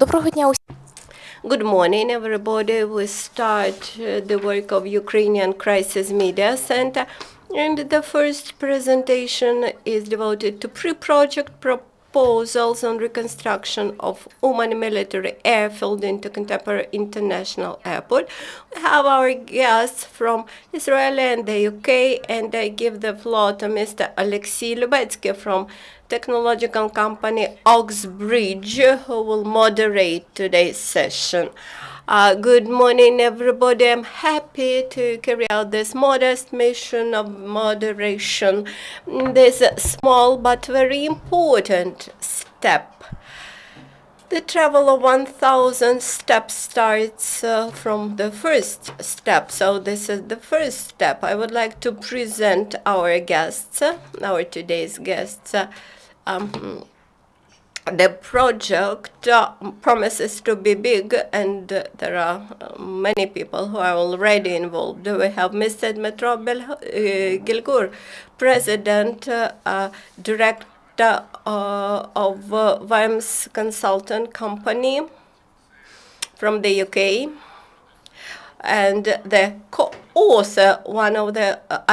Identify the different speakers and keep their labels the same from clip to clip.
Speaker 1: Доброго дня усім.
Speaker 2: Good morning, everybody. We start the work of Ukrainian Crisis Media Center, and the first presentation is devoted to pre-project proposals on reconstruction of Uman military airfield into contemporary international airport. We have our guests from Israel and the UK, and I give the floor to Mr. Oleksandr Lubetsky from technological company Oxbridge, who will moderate today's session. Good morning, everybody. I'm happy to carry out this modest mission of moderation. This small but very important step. The travel of 1,000 steps starts from the first step. So this is the first step. I would like to present our guests, our today's guests. The project promises to be big, and there are many people who are already involved. We have Mr. Dmitriy Gilgur, President, Director of Vimes Consultant Company from the UK, and the co-author, one of the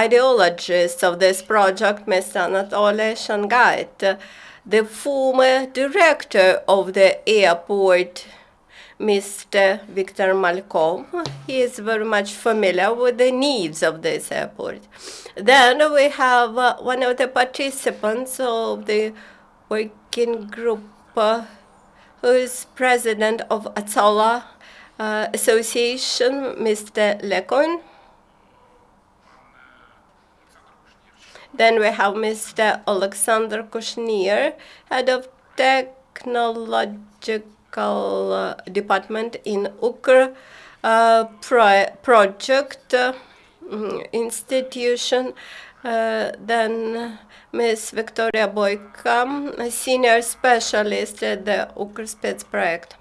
Speaker 2: ideologists of this project, Mr. Anatoliy Shengait, the former director of the airport, Mr. Viktor Malkov. He is very much familiar with the needs of this airport. Then we have one of the participants of the working group, who is president of Hatzalah Association, Mr. Cohen. Then we have Mr. Oleksandr Kushnir, head of Technological Department in Ukrspetspoekt institution. Then Ms. Victoria Boyka, a senior specialist at the Ukrspetspoekt.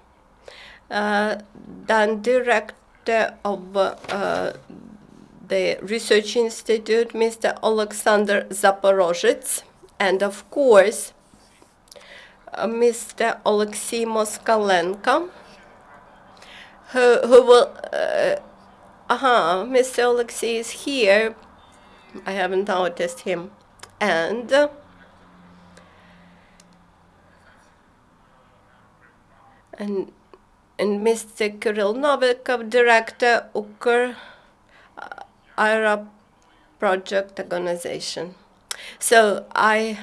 Speaker 2: Then director of the Research Institute, Mr. Oleksandr Zaporozhets, and of course, Mr. Alexei Moskalenko, who will, Mr. Alexei is here. I haven't noticed him. And Mr. Kyryl Novikov, Director, Aerodrome project organization. So I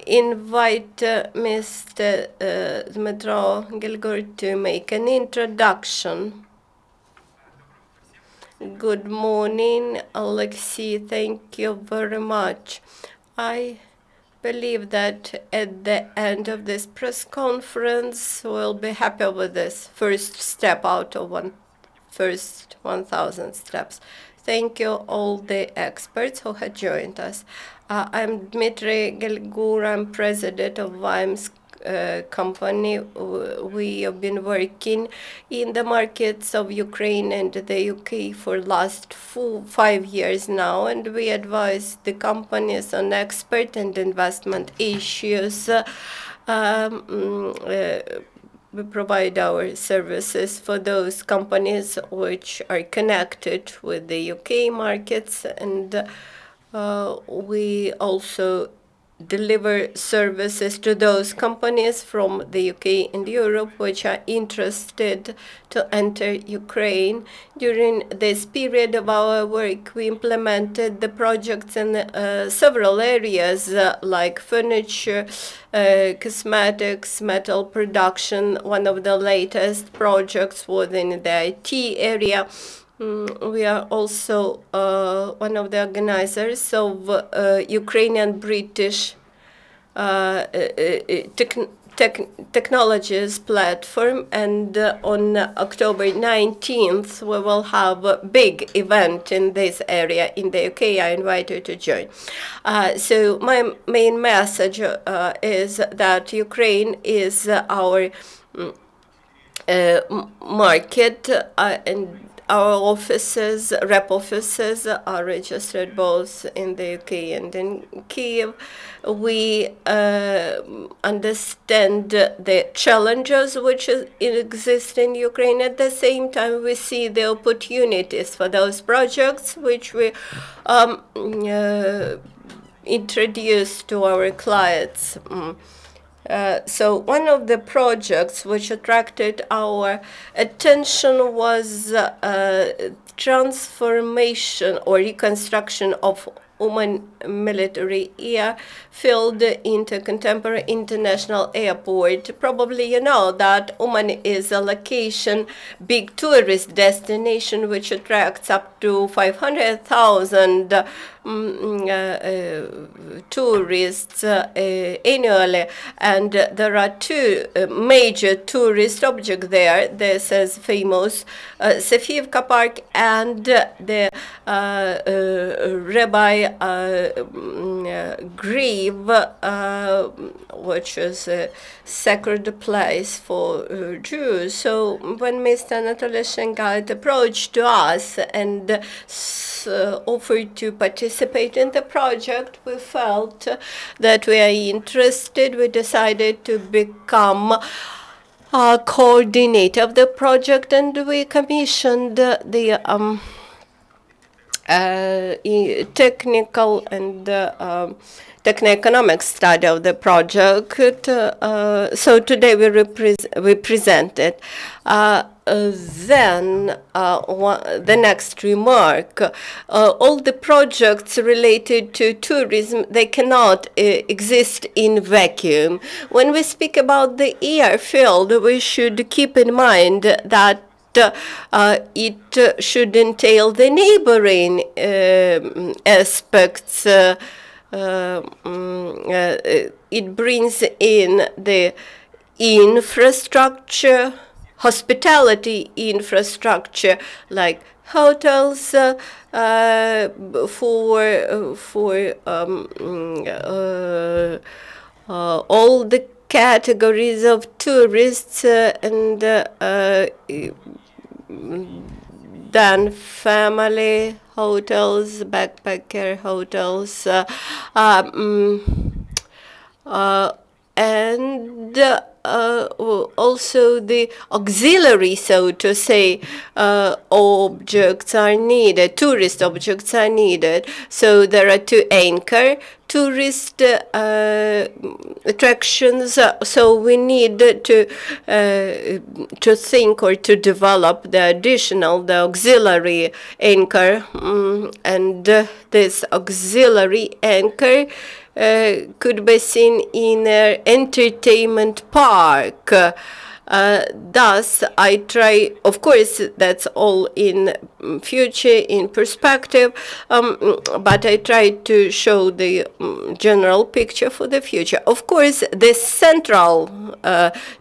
Speaker 2: invite Mr. Dmitriy Gilgur to make an introduction. Good morning, Alexei. Thank you very much. I believe that at the end of this press conference, we'll be happy with this first step out of 1,000 steps. Thank you all the experts who had joined us. I'm Dmitriy Gilgur. I'm president of Vimes company. We have been working in the markets of Ukraine and the UK for last 5 years now, and we advise the companies on expert and investment issues. We provide our services for those companies which are connected with the UK markets, and we also deliver services to those companies from the UK and Europe which are interested to enter Ukraine. During this period of our work, we implemented the projects in several areas like furniture, cosmetics, metal production. One of the latest projects was in the IT area. We are also one of the organizers of Ukrainian-British technologies platform, and on October 19th we will have a big event in this area in the UK. I invite you to join. So my main message is that Ukraine is our market, and our offices, rep offices, are registered both in the UK and in Kyiv. We understand the challenges which exist in Ukraine. At the same time, we see the opportunities for those projects which we introduce to our clients. So one of the projects which attracted our attention was transformation or reconstruction of Uman military airfield into contemporary international airport. Probably you know that Uman is a location, big tourist destination which attracts up to 500,000 tourists annually, and there are two major tourist objects there. This is famous Sofivka Park and the Rabbi grave, which is a sacred place for Jews. So when Mr. Anatoliy Shengait approached to us and offered to participate in the project, we felt that we are interested. We decided to become coordinator of the project, and we commissioned the technical and techno-economic study of the project. So today we present it. Then the next remark, all the projects related to tourism, they cannot exist in vacuum. When we speak about the airfield, we should keep in mind that it should entail the neighboring aspects. It brings in the infrastructure, hospitality infrastructure, like hotels for all the categories of tourists, and then family hotels, backpacker hotels, and also the auxiliary, so to say, objects are needed, tourist objects are needed. So there are two anchor tourist attractions, so we need to think or to develop the additional, the auxiliary anchor, and this auxiliary anchor could be seen in an entertainment park. Thus, I try, of course, that's all in future, in perspective, but I try to show the general picture for the future. Of course, the central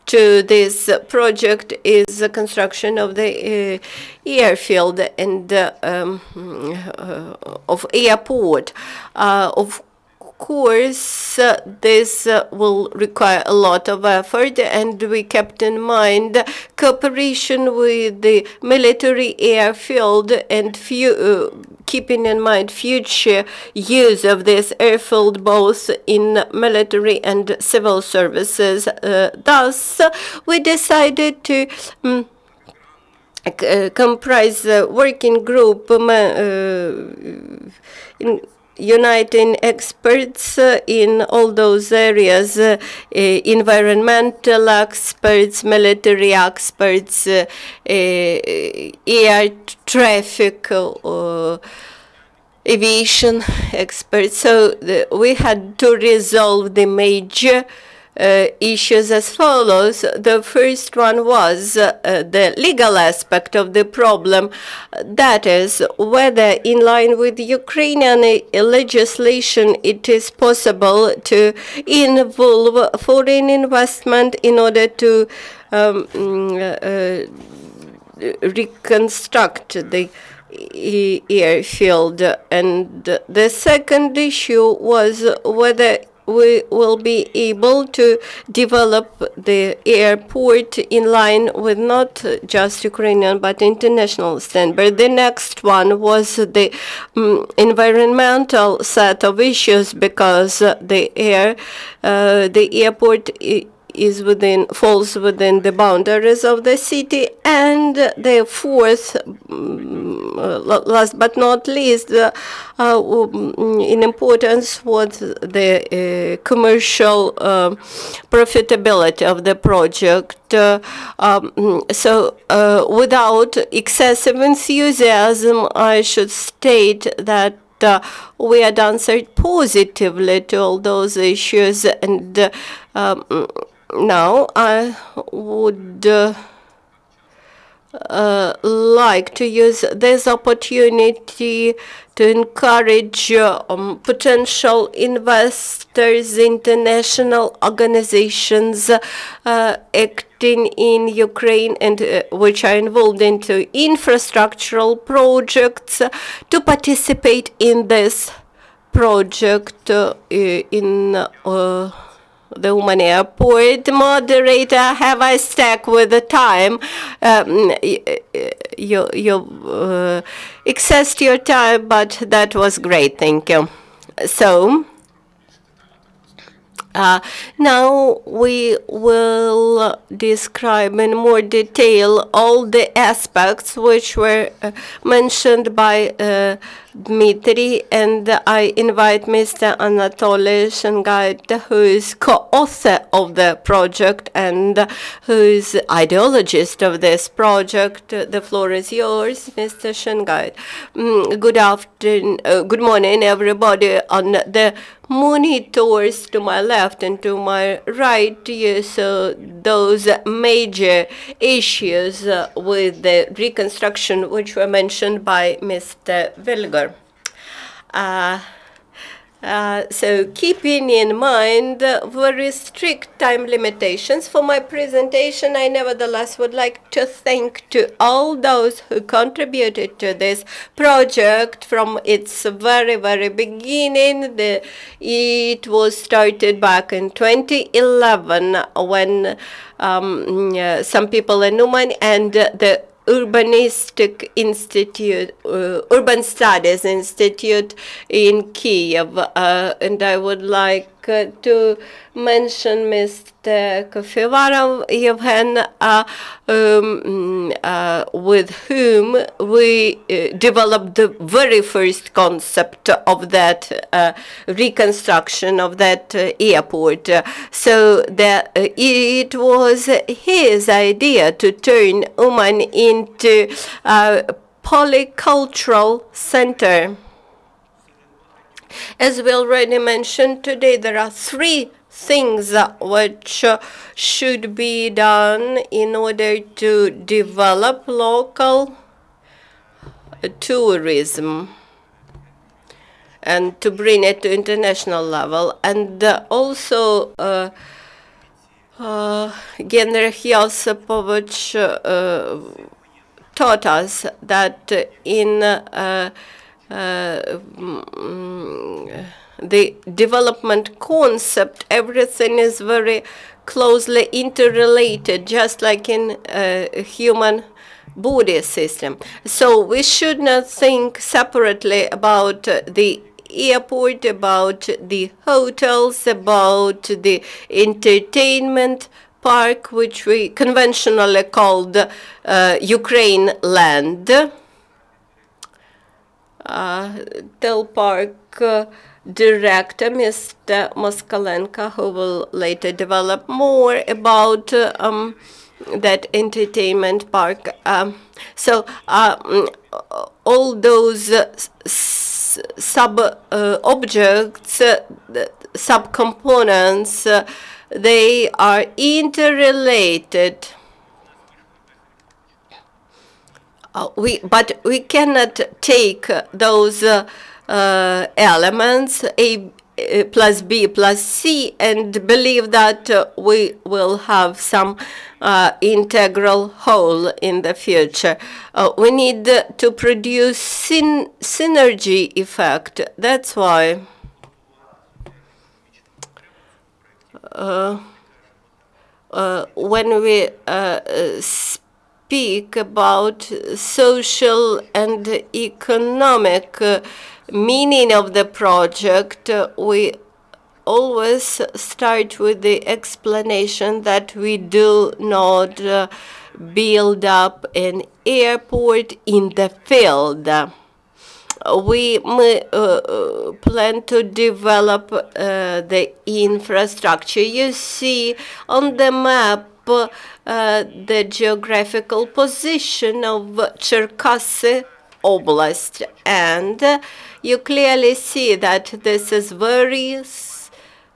Speaker 2: to this project is the construction of the airfield and of airport. Of course, this will require a lot of effort, and we kept in mind cooperation with the military airfield and keeping in mind future use of this airfield both in military and civil services. Thus, we decided to comprise a working group uniting experts in all those areas, environmental experts, military experts, air traffic, aviation experts. So we had to resolve the major issues as follows. The first one was the legal aspect of the problem, that is, whether in line with Ukrainian legislation it is possible to involve foreign investment in order to reconstruct the airfield. And the second issue was whether we will be able to develop the airport in line with not just Ukrainian but international standard. The next one was the environmental set of issues, because the airport falls within the boundaries of the city. And the fourth, last but not least, in importance was the commercial profitability of the project. Without excessive enthusiasm, I should state that we had answered positively to all those issues, and now I would like to use this opportunity to encourage potential investors, international organizations acting in Ukraine and which are involved into infrastructural projects to participate in this project in the Uman airport. Moderator, have I stuck with the time? You excessed your time, but that was great. Thank you. So now we will describe in more detail all the aspects which were mentioned by Dmitry, and I invite Mr. Anatoliy Shengait, who is co-author of the project and who is ideologist of this project. The floor is yours, Mr. Shengait. Good afternoon, good morning, everybody. On the monitors to my left and to my right, you saw those major issues with the reconstruction which were mentioned by Mr. Gilgur. So keeping in mind very strict time limitations for my presentation, I nevertheless would like to thank to all those who contributed to this project from its very, very beginning. It was started back in 2011 when some people in Uman and the Urbanistic Institute, Urban Studies Institute in Kiev, and I would like to mention Mr. Kofivarov Yevhen, with whom we developed the very first concept of that reconstruction of that airport. So that it was his idea to turn Uman into a polycultural center. As we already mentioned today, there are three things which should be done in order to develop local tourism and to bring it to international level. And also Genrikh Josipovich taught us that in the development concept, everything is very closely interrelated, just like in a human body system. So we should not think separately about the airport, about the hotels, about the entertainment park, which we conventionally called Ukraine land. Tel Park director, Mr. Moskalenko, who will later develop more about that entertainment park. So all those sub-objects, sub-components, they are interrelated. But we cannot take those elements, A plus B plus C, and believe that we will have some integral whole in the future. We need to produce synergy effect. That's why when we speak about social and economic meaning of the project, we always start with the explanation that we do not build up an airport in the field. We plan to develop the infrastructure. You see on the map the geographical position of Cherkasy Oblast, and you clearly see that this is very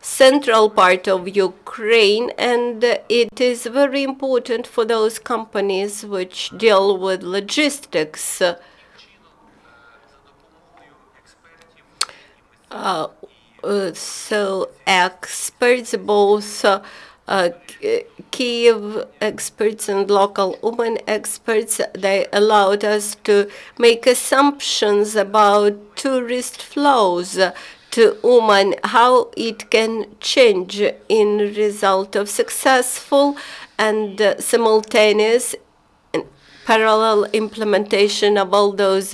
Speaker 2: central part of Ukraine, and it is very important for those companies which deal with logistics. So experts, both Kiev experts and local Uman experts, they allowed us to make assumptions about tourist flows to Uman, how it can change in result of successful and simultaneous parallel implementation of all those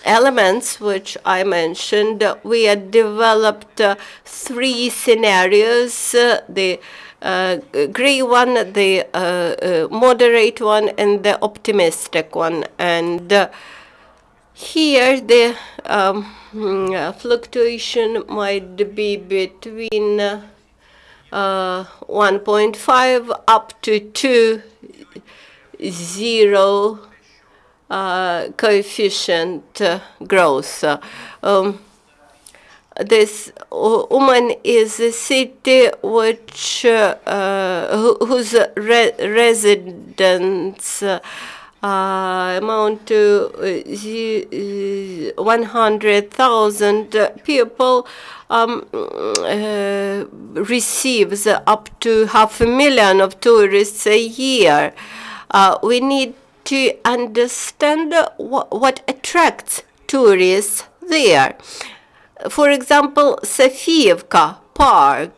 Speaker 2: elements which I mentioned. We had developed 3 scenarios, the gray one, the moderate one, and the optimistic one. And here the fluctuation might be between 1.5 up to 2.0 coefficient growth. This Uman is a city which whose residents amount to 100,000 people, receives up to 500,000 of tourists a year. We need to understand what attracts tourists there. For example, Sofievka Park.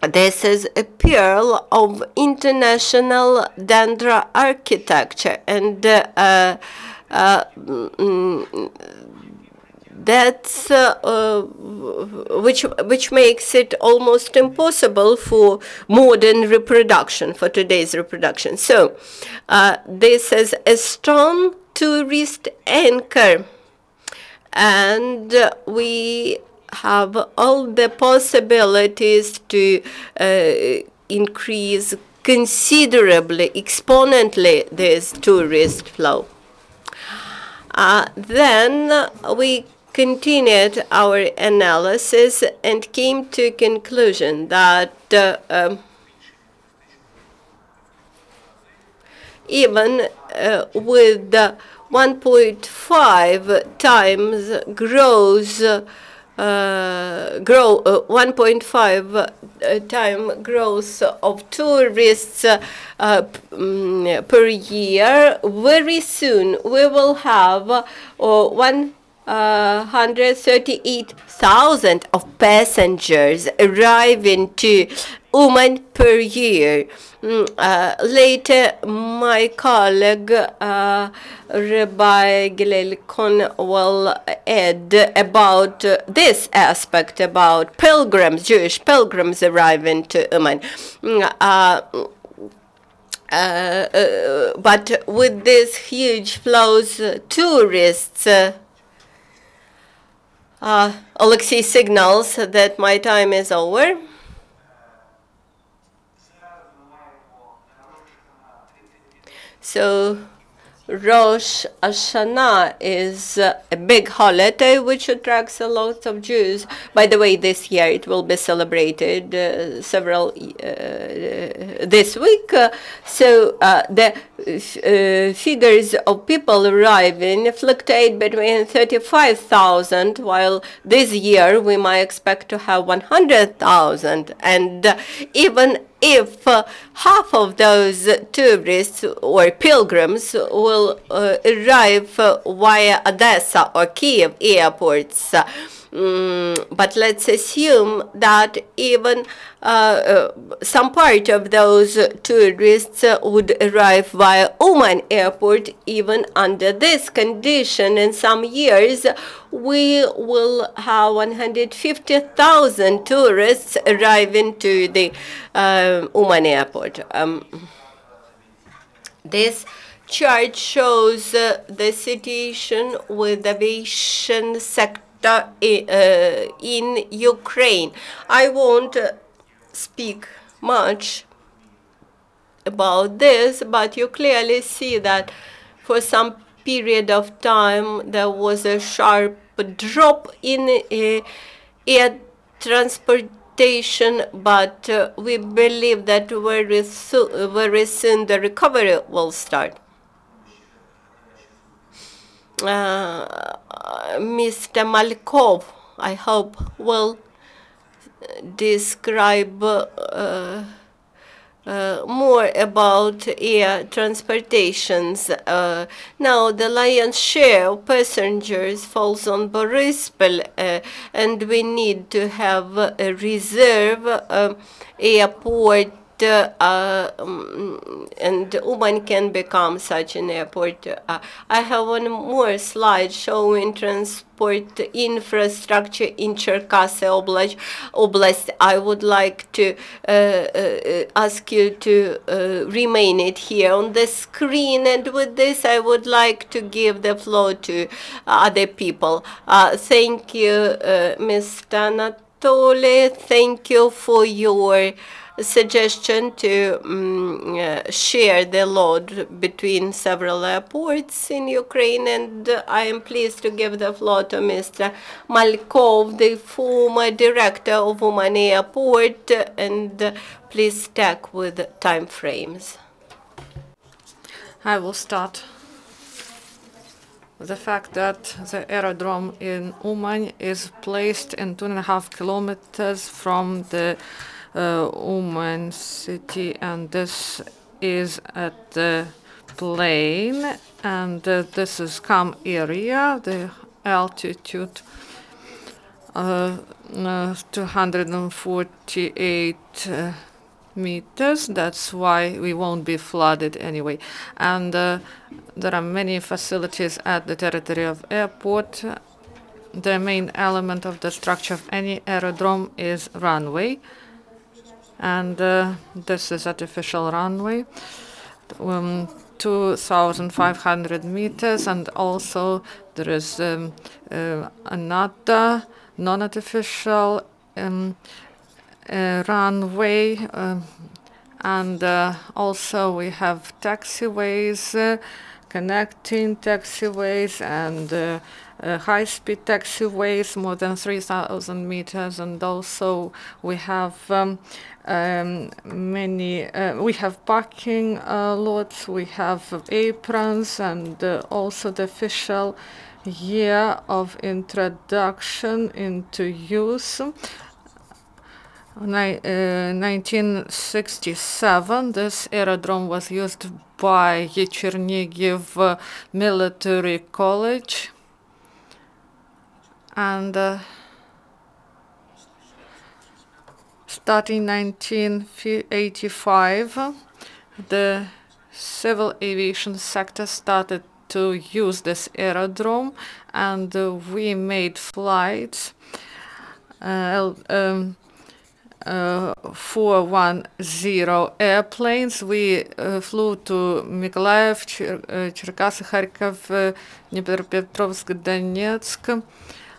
Speaker 2: This is a pearl of international dendra architecture, and that's which makes it almost impossible for modern reproduction, for today's reproduction. So this is a strong tourist anchor, and we have all the possibilities to increase considerably, exponentially, this tourist flow. Then we continued our analysis and came to a conclusion that even with 1.5 times growth, 1.5 time growth of tourists per year, very soon we will have 138,000 of passengers arriving to Uman per year. Later, my colleague Rabbi Hillel will add about this aspect about pilgrims, Jewish pilgrims arriving to Uman. But with these huge flows, tourists, Alexei signals that my time is over. So Rosh Hashanah is a big holiday which attracts a lot of Jews. By the way, this year it will be celebrated this week. So the figures of people arriving fluctuate between 35,000, while this year we might expect to have 100,000. And even if half of those tourists or pilgrims will arrive via Odessa or Kiev airports, but let's assume that even some part of those tourists would arrive via Uman airport. Even under this condition, in some years, we will have 150,000 tourists arriving to the Uman airport. This chart shows the situation with the aviation sector in Ukraine. I won't speak much about this, but you clearly see that for some period of time there was a sharp drop in air transportation, but we believe that very soon the recovery will start. Mr. Malkov, I hope, will describe more about air transportations. Now, the lion's share of passengers falls on Borispol, and we need to have a reserve airport, and Uman can become such an airport. I have one more slide showing transport infrastructure in Cherkasy Oblast. I would like to ask you to remain it here on the screen, and with this I would like to give the floor to other people. Thank you, Mr. Anatoly. Thank you for your suggestion to share the load between several airports in Ukraine, and I am pleased to give the floor to Mr. Malkov, the former director of Uman Airport, and please stack with time frames.
Speaker 1: I will start with the fact that the aerodrome in Uman is placed in 2.5 kilometers from the Uman city, and this is at the plain, and this is CAM area, the altitude 248 meters. That's why we won't be flooded anyway. And there are many facilities at the territory of airport. The main element of the structure of any aerodrome is runway. And this is artificial runway, 2,500 meters, and also there is another non-artificial runway, and also we have taxiways, connecting taxiways, and high-speed taxiways, more than 3,000 meters, and also we have we have parking lots, we have aprons, and also the official year of introduction into use. 1967, this aerodrome was used by Chernihiv Military College, and starting 1985, the civil aviation sector started to use this aerodrome, and we made flights 410 airplanes. We flew to Mykolaiv, Cherkasy, Kharkiv, Dnipropetrovsk, Donetsk,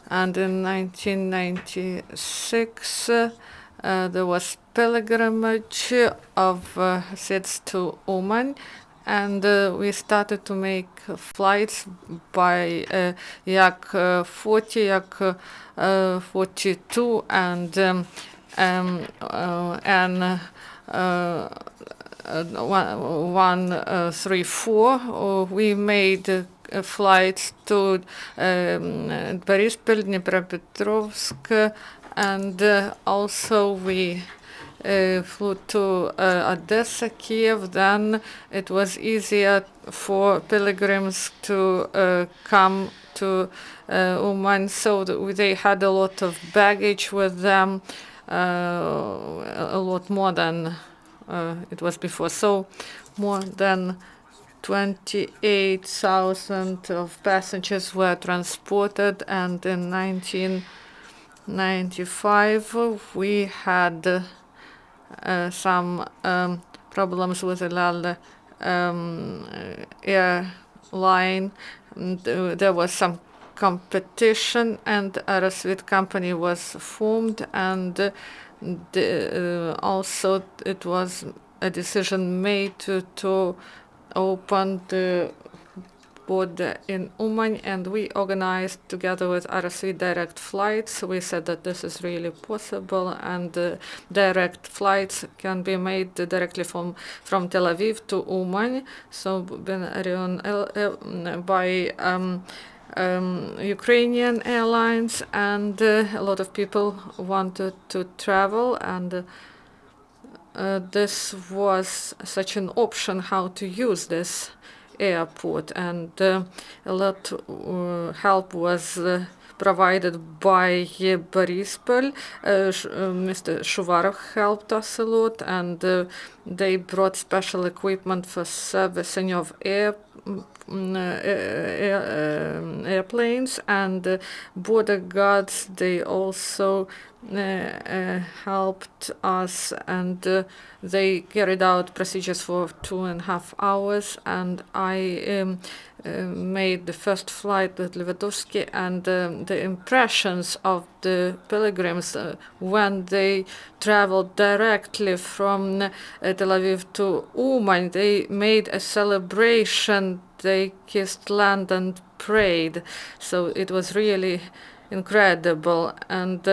Speaker 1: and in 1996 there was pilgrimage of Hasids to Uman, and we started to make flights by Yak 40, Yak 42, and 134. We made flights to Borispol, Dnipropetrovsk, and also we flew to Odessa, Kiev. Then it was easier for pilgrims to come to Uman, so they had a lot of baggage with them, a lot more than it was before. So more than 28,000 of passengers were transported, and in 1995 we had some problems with the airline. There was some competition, and Aerosvit company was formed, and also it was a decision made to open the border in Uman, and we organized together with Aerosvit direct flights. We said that this is really possible, and direct flights can be made directly from Tel Aviv to Uman. So by Ukrainian airlines, and a lot of people wanted to travel, and this was such an option how to use this airport, and a lot help was provided by Borispol. Mr. Shuvarov helped us a lot, and they brought special equipment for servicing of airplanes, and border guards, they also helped us, and they carried out procedures for 2.5 hours, and I made the first flight with Lewandowski, and the impressions of the pilgrims when they traveled directly from Tel Aviv to Uman, they made a celebration, they kissed land and prayed, so it was really incredible. And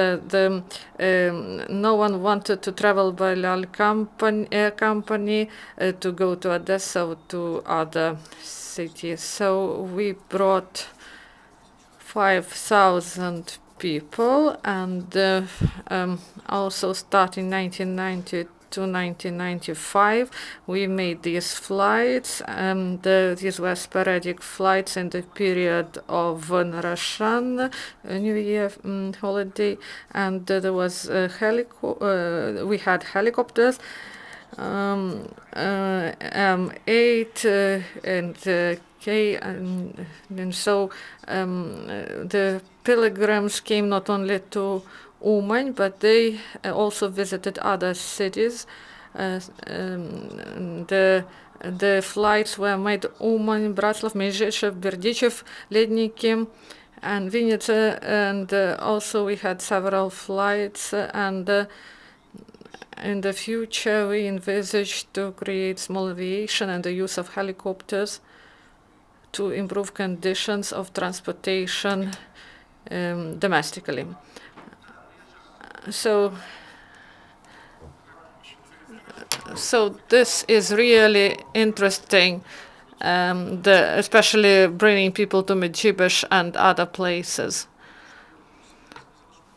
Speaker 1: no one wanted to travel by air company to go to Odessa or to other cities. So we brought 5,000 people, and also starting 1990 to 1995, we made these flights, and these were sporadic flights in the period of Russian New Year holiday, and there was we had helicopters, M8 and K, and so the pilgrims came not only to Uman, but they also visited other cities. The flights were made Uman, Bratslav, Mezhechev, Berdichev, Ledniki, and Vinnytsia, and also we had several flights, and in the future we envisage to create small aviation and the use of helicopters to improve conditions of transportation domestically. So this is really interesting, especially bringing people to Medjugorje and other places.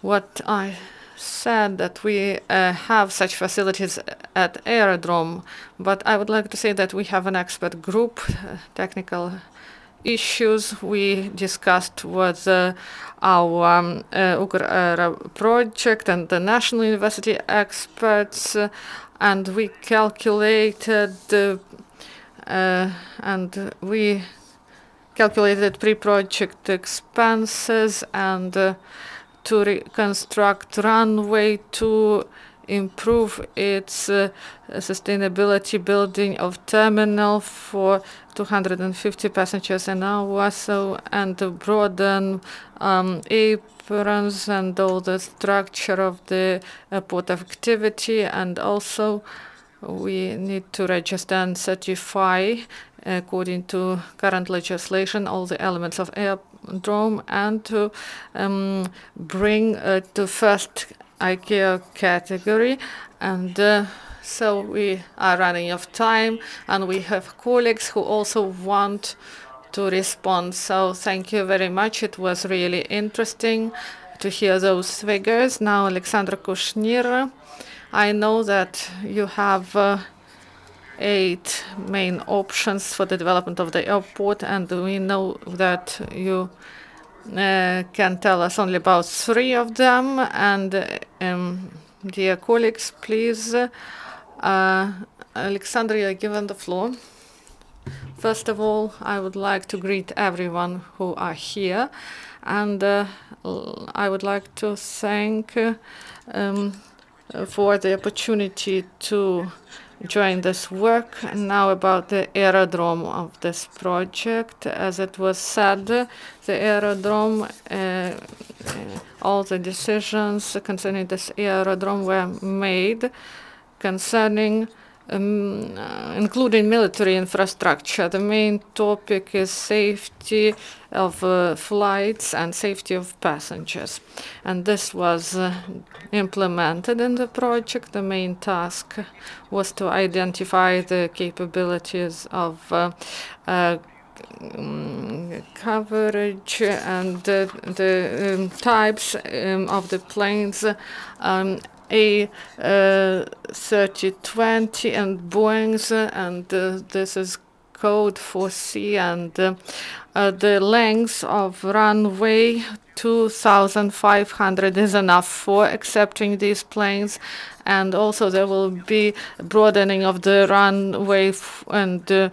Speaker 1: What I said that we have such facilities at Aerodrome, but I would like to say that we have an expert group, technical issues we discussed with our project and the National University experts, and we calculated pre-project expenses, and to reconstruct runway to improve its sustainability, building of terminal for 250 passengers an hour, so, and to broaden aprons and all the structure of the port of activity, and also we need to register and certify according to current legislation all the elements of Aerodrome, and to bring to first ICAO category. And so we are running out of time, and we have colleagues who also want to respond. So thank you very much. It was really interesting to hear those figures. Now, Oleksandr Kushnir, I know that you have 8 main options for the development of the airport, and we know that you can tell us only about 3 of them. And dear colleagues, please, Alexander, you are given the floor. First of all, I would like to greet everyone who are here, and I would like to thank for the opportunity to join this work. And now about the aerodrome of this project. As it was said, the aerodrome, all the decisions concerning this aerodrome were made concerning including military infrastructure. The main topic is safety of flights and safety of passengers. And this was implemented in the project. The main task was to identify the capabilities of coverage and the types of the planes, A3020 and Boeings, and this is code for C, and the length of runway 2,500 is enough for accepting these planes. And also there will be broadening of the runway, and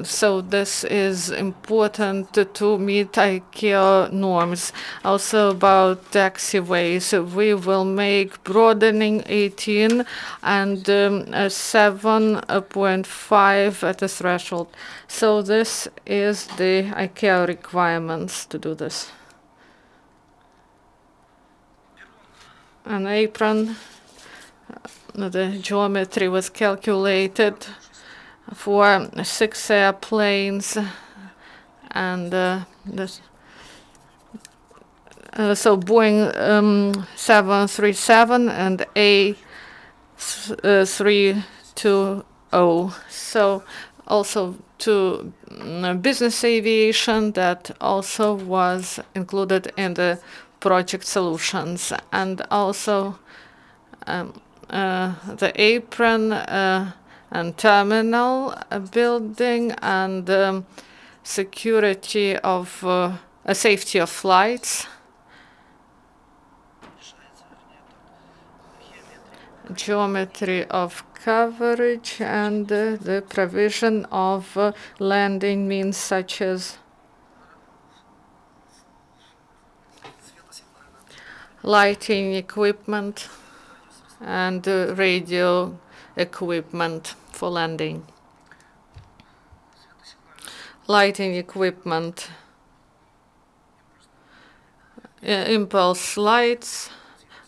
Speaker 1: so this is important to meet ICAO norms. Also about taxiways, we will make broadening 18 and 7.5 at the threshold. So this is the ICAO requirements to do this. An apron, the geometry was calculated for 6 airplanes, and so Boeing 737 and A320. So also to business aviation, that also was included in the project solutions. And also the apron and terminal building, and security of safety of flights, geometry of coverage, and the provision of landing means such as lighting equipment and radio equipment for landing. Lighting equipment, impulse lights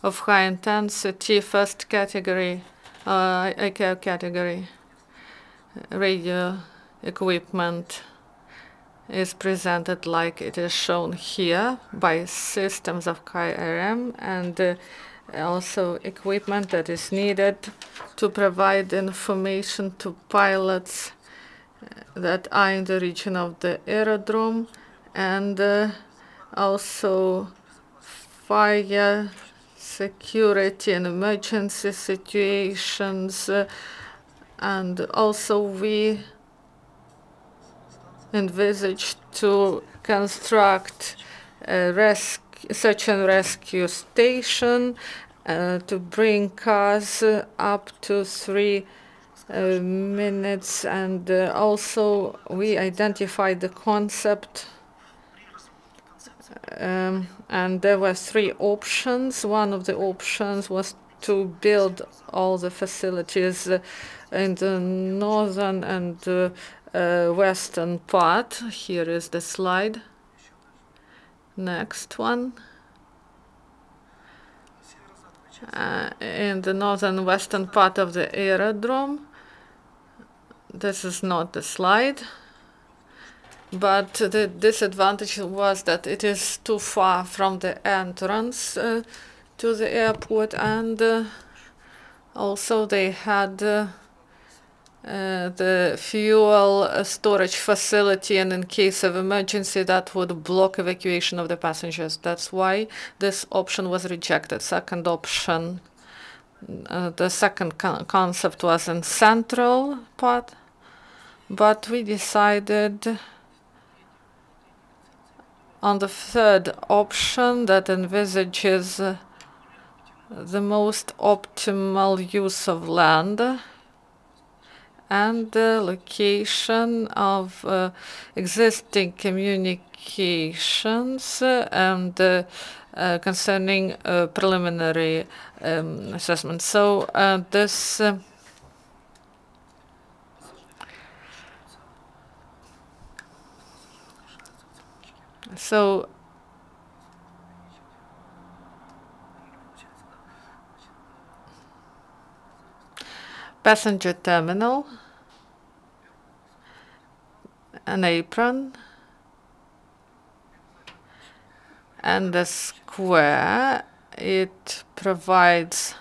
Speaker 1: of high intensity, first category, ICAO category. Radio equipment is presented like it is shown here by systems of KRM, and also equipment that is needed to provide information to pilots that are in the region of the aerodrome, and also fire security in emergency situations. And also we envisaged to construct a search and rescue station to bring cars up to 3 minutes. And also we identified the concept, and there were 3 options. One of the options was to build all the facilities in the northern and western part. Here is the slide. Next one. In the northern western part of the aerodrome. This is not the slide, but the disadvantage was that it is too far from the entrance to the airport, and also they had the fuel storage facility, and in case of emergency that would block evacuation of the passengers. That's why this option was rejected. Second option, the second concept was in central part, but we decided on the third option that envisages the most optimal use of land and the location of existing communications and concerning preliminary assessment. So this passenger terminal, an apron, and the square. It provides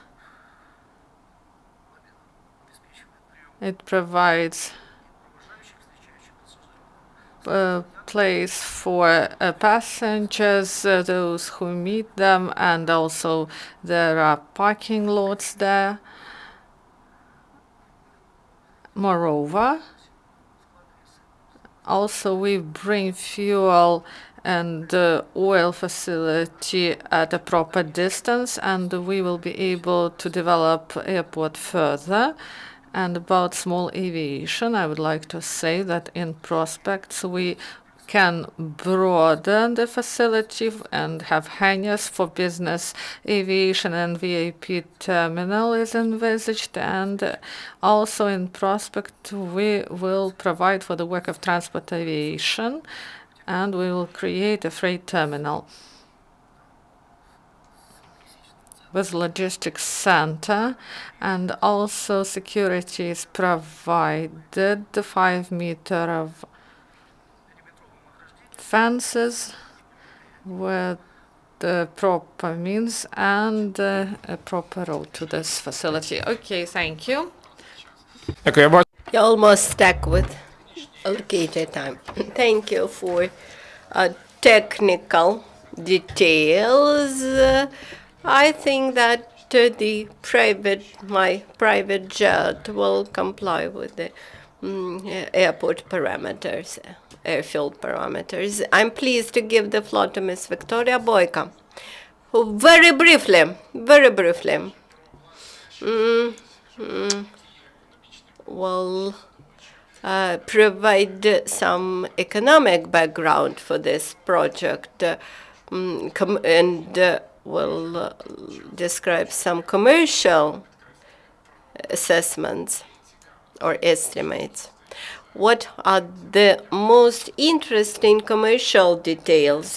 Speaker 1: a place for passengers, those who meet them, and also there are parking lots there. Moreover, also we bring fuel and oil facility at a proper distance, and we will be able to develop airport further. And about small aviation, I would like to say that in prospects we can broaden the facility and have hangars for business aviation, and VIP terminal is envisaged. And also in prospect we will provide for the work of transport aviation, and we will create a freight terminal with logistics center, and also security is provided, 5 meters of fences with the proper means and a proper road to this facility. Okay, thank you.
Speaker 2: You're almost stuck with allocated time. Thank you for technical details. I think that my private jet will comply with the airport parameters, airfield parameters. I'm pleased to give the floor to Ms. Victoria Boyka, who very briefly will provide some economic background for this project and will describe some commercial assessments or estimates. What are the most interesting commercial details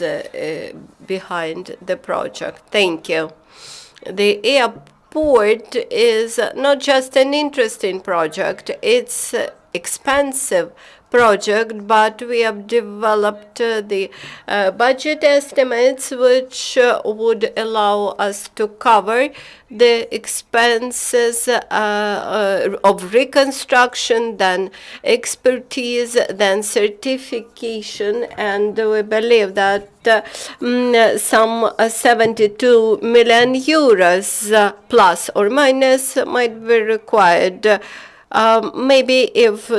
Speaker 2: behind the project? Thank you. The airport is not just an interesting project, it's expensive project, but we have developed the budget estimates which would allow us to cover the expenses of reconstruction, then expertise, then certification, and we believe that some 72 million euros plus or minus might be required. Maybe if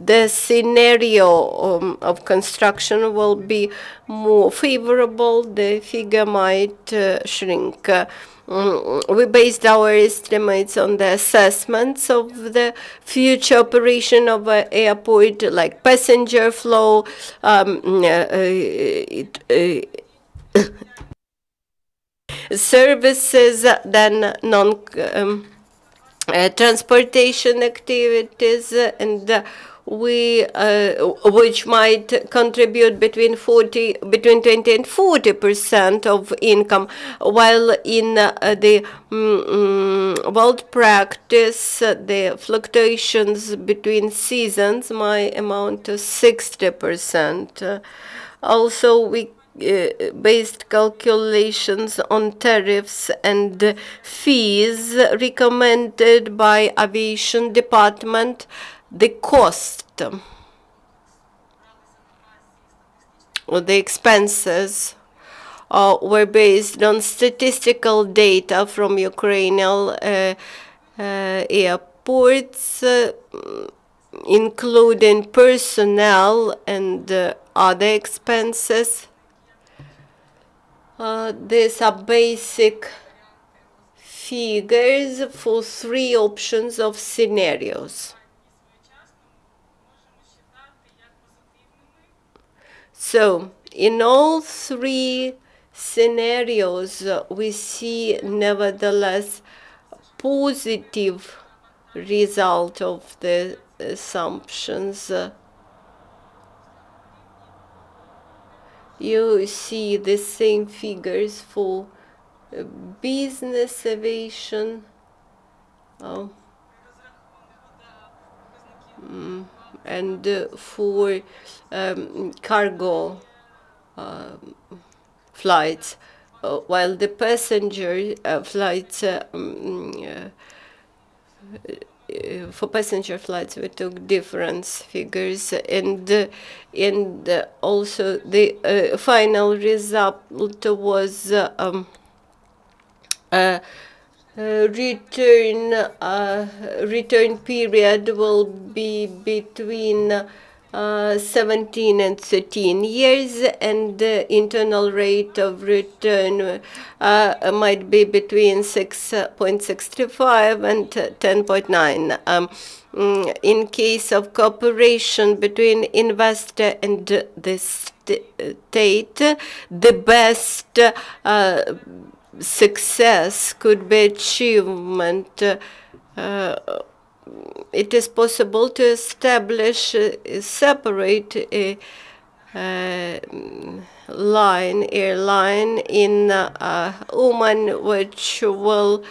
Speaker 2: the scenario of construction will be more favorable, the figure might shrink. We based our estimates on the assessments of the future operation of an airport, like passenger flow, services, then transportation activities, and which might contribute between 20 and 40% of income, while in the world practice, the fluctuations between seasons might amount to 60%. Also, we based calculations on tariffs and fees recommended by Aviation Department. The cost or the expenses were based on statistical data from Ukrainian airports, including personnel and other expenses. These are basic figures for 3 options of scenarios. So, in all 3 scenarios, we see nevertheless positive result of the assumptions. You see the same figures for business aviation, and for cargo flights, while the passenger flights, for passenger flights, we took different figures, and also the final result was return period will be between 17 and 13 years, and the internal rate of return might be between 6.65 and 10.9. In case of cooperation between investor and the state, the best success could be achievement. It is possible to establish a separate airline in Uman, which will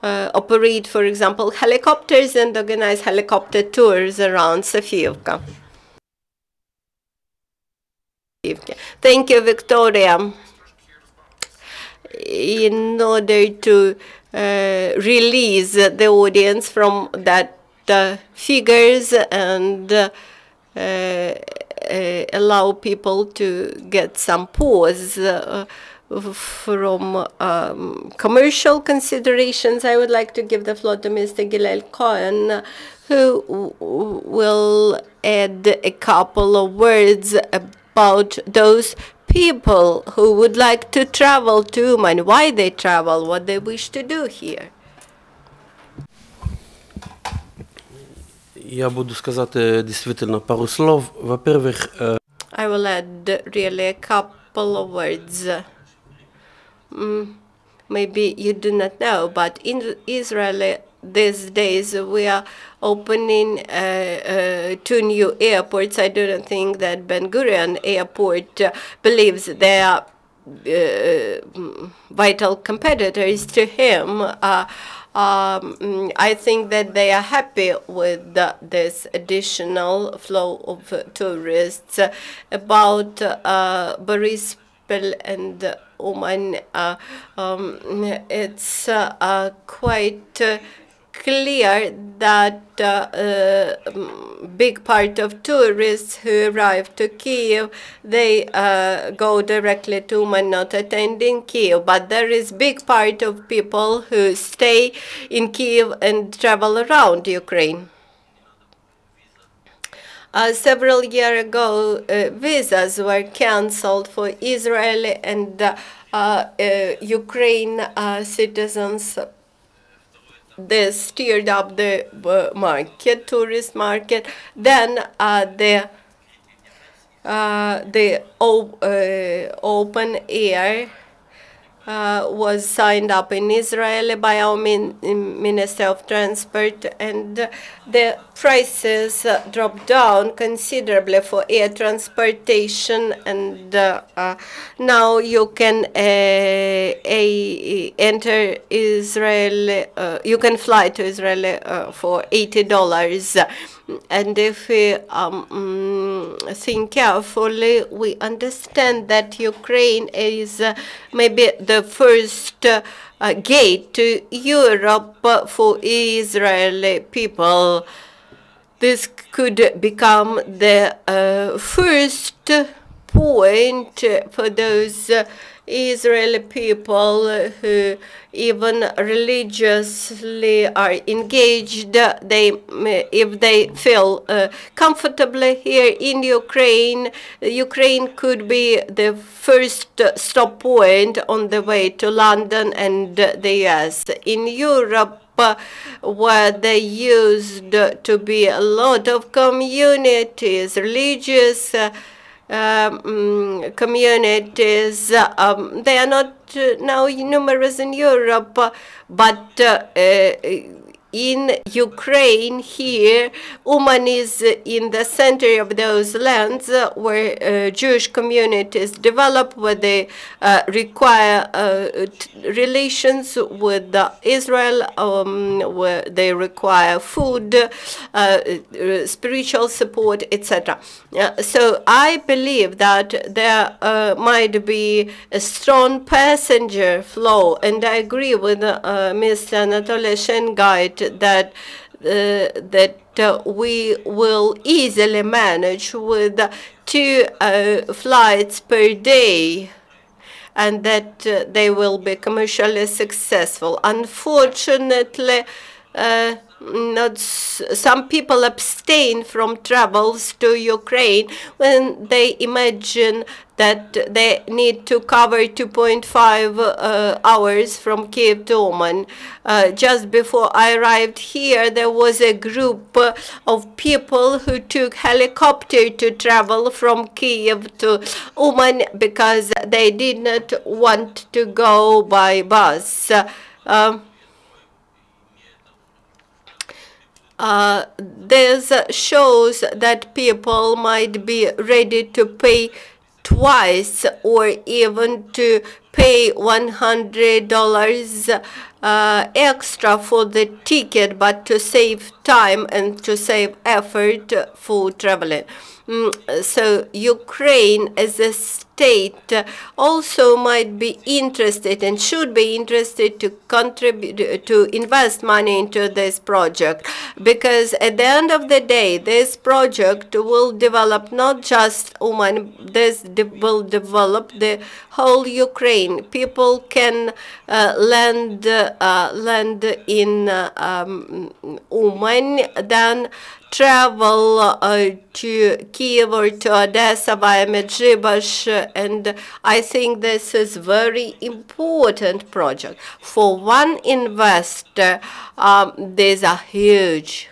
Speaker 2: operate, for example, helicopters and organize helicopter tours around Sofievka. Thank you, Victoria. In order to release the audience from that figures and allow people to get some pause from commercial considerations, I would like to give the floor to Mr. Hillel Cohen, who will add a couple of words about those people who would like to travel to Uman, why they travel, what they wish to do here.
Speaker 3: Я буду сказати дійсно пару слов. Во-первых,
Speaker 2: I will add really a couple of words. Maybe you do not know, but in Israel these days we are opening 2 new airports. I don't think that Ben Gurion Airport believes they are vital competitors to him. I think that they are happy with this additional flow of tourists. About Borispil and Uman, it's quite clear that big part of tourists who arrive to Kiev, they go directly to Uman, not attending Kiev. But there is big part of people who stay in Kiev and travel around Ukraine. Several years ago, visas were cancelled for Israeli and Ukraine citizens. They stirred up the market, tourist market. Then the open air was signed up in Israel by our Minister of Transport, and the prices dropped down considerably for air transportation, and now you can enter Israel, you can fly to Israel for $80. And if we think carefully, we understand that Ukraine is maybe the first gate to Europe for Israeli people. This could become the first point for those Israeli people who even religiously are engaged, if they feel comfortably here in Ukraine, Ukraine could be the first stop point on the way to London and the US. In Europe, where there used to be a lot of communities, religious communities. They are not now numerous in Europe, but in Ukraine here, Uman is in the center of those lands where Jewish communities develop, where they require relations with Israel, where they require food, spiritual support, etc. So I believe that there might be a strong passenger flow, and I agree with Mr. Anatoliy Shengait that we will easily manage with 2 flights per day, and that they will be commercially successful. Unfortunately, some people abstain from travels to Ukraine when they imagine that they need to cover 2.5 hours from Kiev to Uman. Just before I arrived here, there was a group of people who took helicopter to travel from Kiev to Uman because they did not want to go by bus. This shows that people might be ready to pay twice or even to pay $100 extra for the ticket, but to save time and to save effort for traveling. So Ukraine as a state also might be interested and should be interested to contribute, to invest money into this project, because at the end of the day, this project will develop not just Uman, this will develop the whole Ukraine. People can land in Uman, then travel to Kiev or to Odessa via Medjibazh, and I think this is very important project. For one investor, these are huge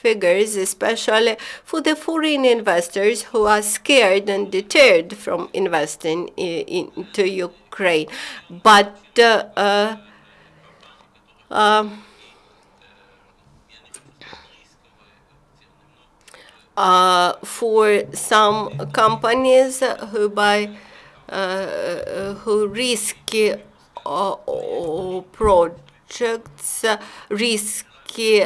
Speaker 2: figures, especially for the foreign investors who are scared and deterred from investing into Ukraine. But for some companies who who risky projects, risky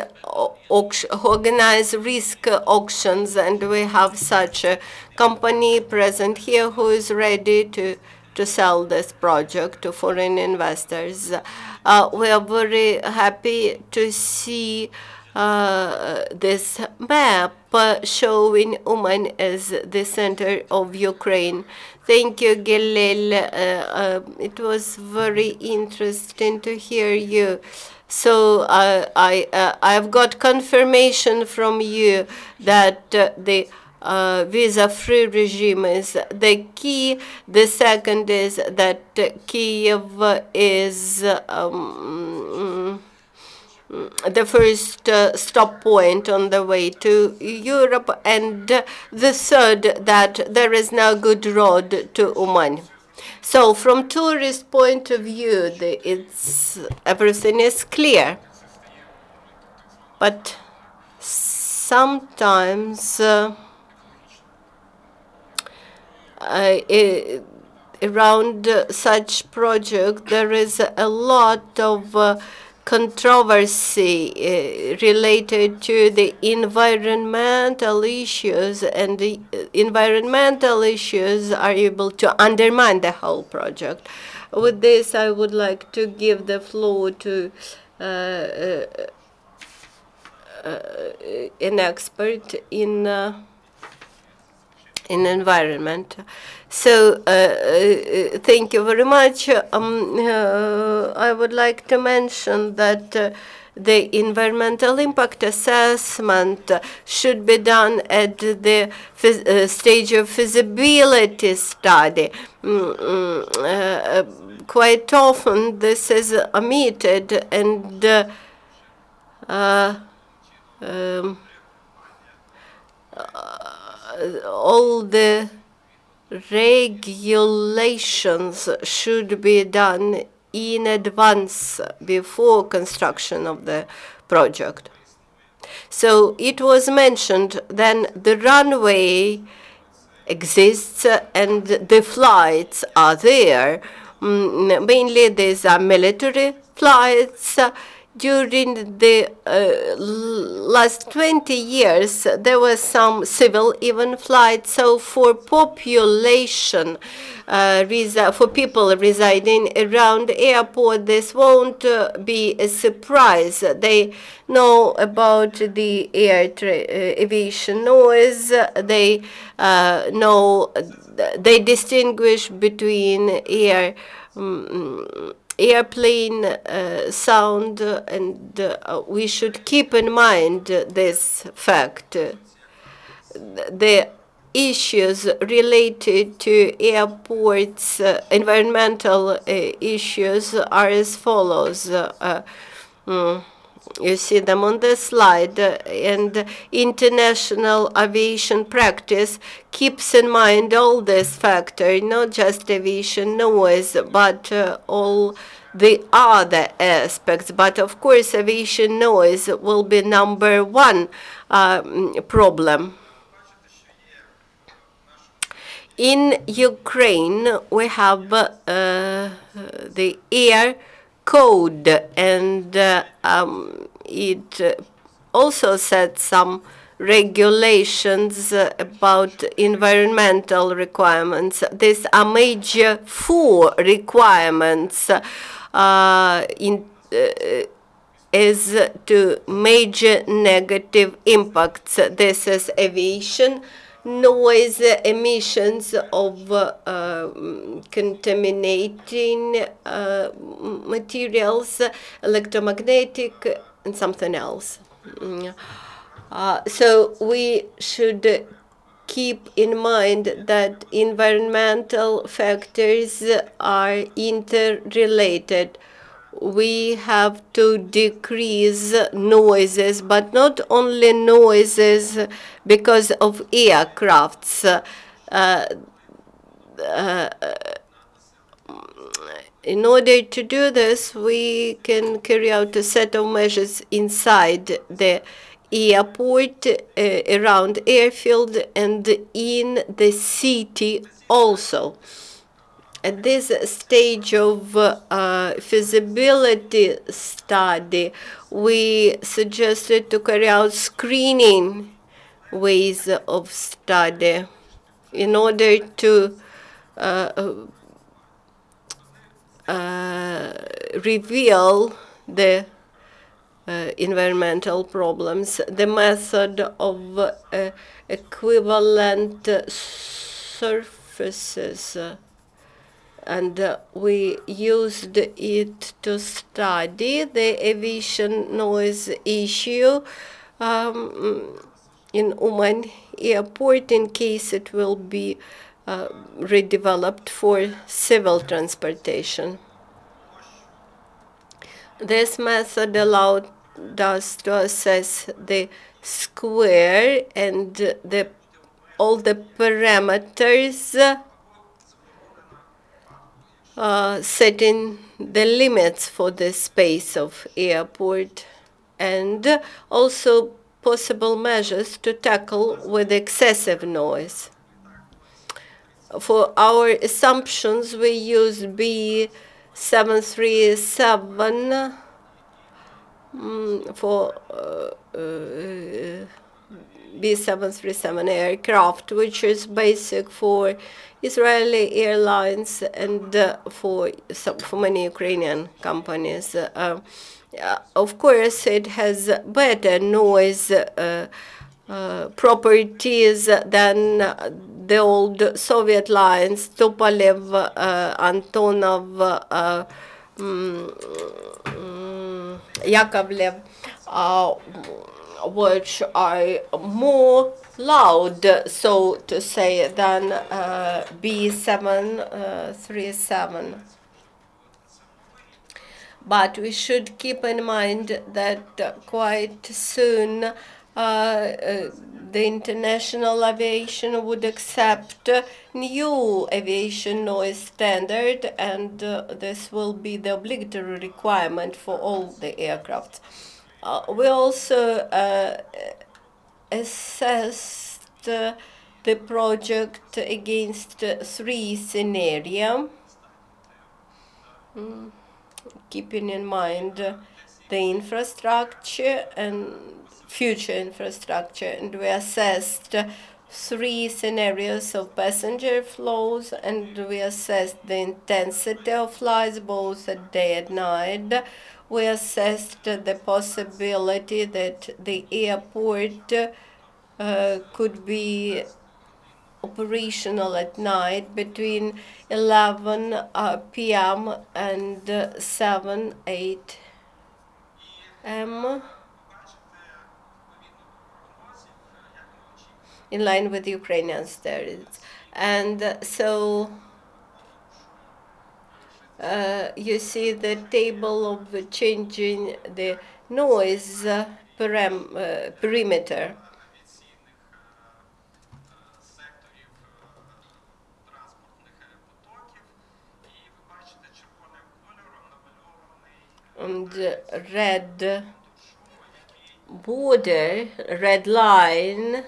Speaker 2: organize risk auctions, and we have such a company present here who is ready to sell this project to foreign investors. We are very happy to see this map showing Uman as the center of Ukraine. Thank you, Hillel. It was very interesting to hear you. So I've got confirmation from you that the visa-free regime is the key. The second is that Kiev is the first stop point on the way to Europe, and the third that there is now good road to Uman. So from tourist point of view, everything is clear. But sometimes around such project there is a lot of controversy related to the environmental issues, and the environmental issues are able to undermine the whole project. With this, I would like to give the floor to an expert in in environment. So thank you very much. I would like to mention that the environmental impact assessment should be done at the stage of feasibility study. Quite often this is omitted, and all the regulations should be done in advance before construction of the project. So it was mentioned then the runway exists and the flights are there. Mainly these are military flights. During the last 20 years, there were some civil even flights. So for population, for people residing around the airport, this won't be a surprise. They know about the aviation noise. They know, they distinguish between airplane sound, and we should keep in mind this fact. The issues related to airports, environmental issues are as follows. You see them on the slide, and international aviation practice keeps in mind all these factors, not just aviation noise, but all the other aspects. But of course, aviation noise will be number one problem. In Ukraine, we have the air code, and it also sets some regulations about environmental requirements. These are major 4 requirements as to major negative impacts. This is aviation noise, emissions of contaminating materials, electromagnetic, and something else. So we should keep in mind that environmental factors are interrelated. We have to decrease noises, but not only noises because of aircrafts. In order to do this, we can carry out a set of measures inside the airport, around Airfield, and in the city also. At this stage of feasibility study, we suggested to carry out screening ways of study in order to reveal the environmental problems. The method of equivalent surfaces, and we used it to study the aviation noise issue in Uman airport, in case it will be redeveloped for civil transportation. This method allowed us to assess the square and all the parameters, setting the limits for the space of airport, and also possible measures to tackle with excessive noise. For our assumptions, we used B737 for B737 aircraft, which is basic for Israeli airlines and for many Ukrainian companies. Of course, it has better noise properties than the old Soviet lines, Tupolev, Antonov, Yakovlev, which are more loud, so to say, than B737. But we should keep in mind that quite soon the international aviation would accept new aviation noise standard, and this will be the obligatory requirement for all the aircraft. We also assessed the project against 3 scenarios. Keeping in mind the infrastructure and future infrastructure, and we assessed 3 scenarios of passenger flows, and we assessed the intensity of flights both at day and night. We assessed the possibility that the airport could be operational at night between 11 p.m. and 8 m. in line with Ukrainian standards. And so you see the table of changing the noise perimeter. And red border, red line,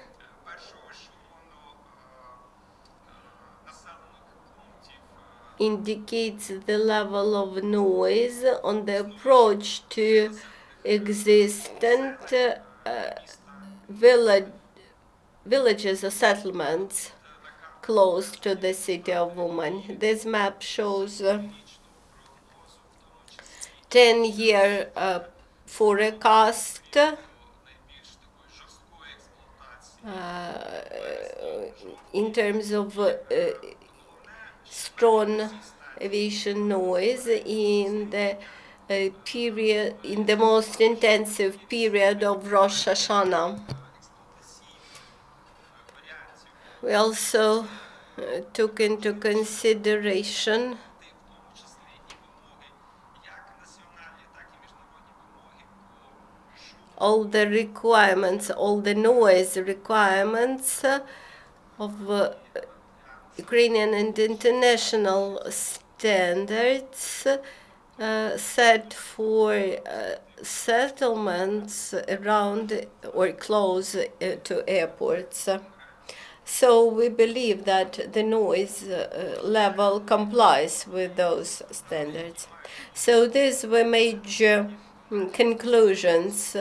Speaker 2: indicates the level of noise on the approach to existent villages or settlements close to the city of Uman. This map shows 10-year forecast in terms of strong aviation noise in the period, in the most intensive period of Rosh Hashanah. We also took into consideration all the requirements, all the noise requirements of Ukrainian and international standards set for settlements around or close to airports. So we believe that the noise level complies with those standards. So these were major conclusions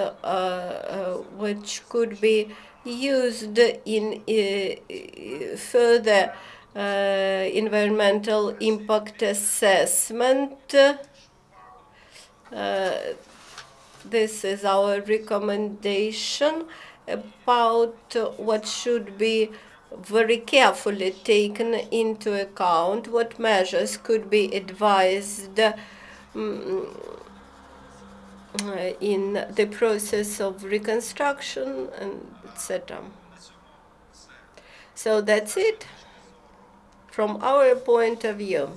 Speaker 2: which could be used in further environmental impact assessment. This is our recommendation about what should be very carefully taken into account, what measures could be advised in the process of reconstruction, and etc. So that's it from our point of view.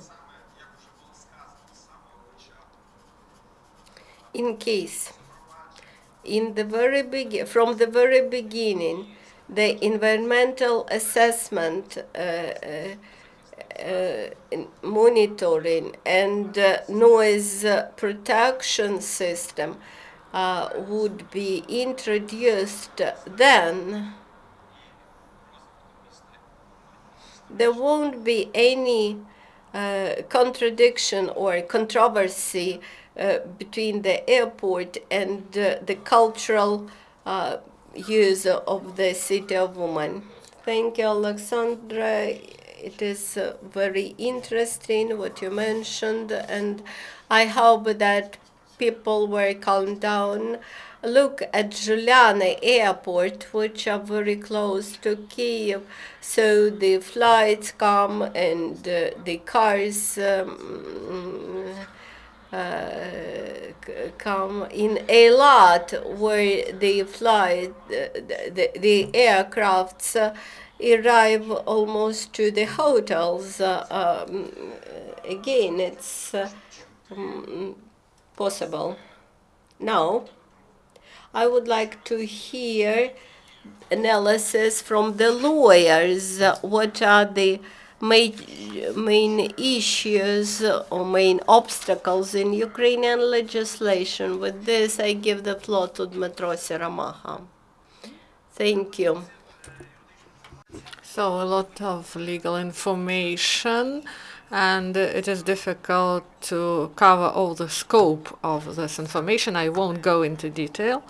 Speaker 2: In case, from the very beginning, the environmental assessment, monitoring and noise protection system would be introduced, then there won't be any contradiction or controversy between the airport and the cultural use of the city of Uman. Thank you, Oleksandr. It is very interesting what you mentioned, and I hope that people were calmed down look at Juliana Airport, which are very close to Kiev. So the flights come and the cars come in a lot, where the aircrafts arrive almost to the hotels. Again, it's possible. Now, I would like to hear analysis from the lawyers. What are the main issues or main obstacles in Ukrainian legislation? With this, I give the floor to Dmytro Seramaha. Thank you.
Speaker 1: So a lot of legal information, and it is difficult to cover all the scope of this information. I won't go into detail,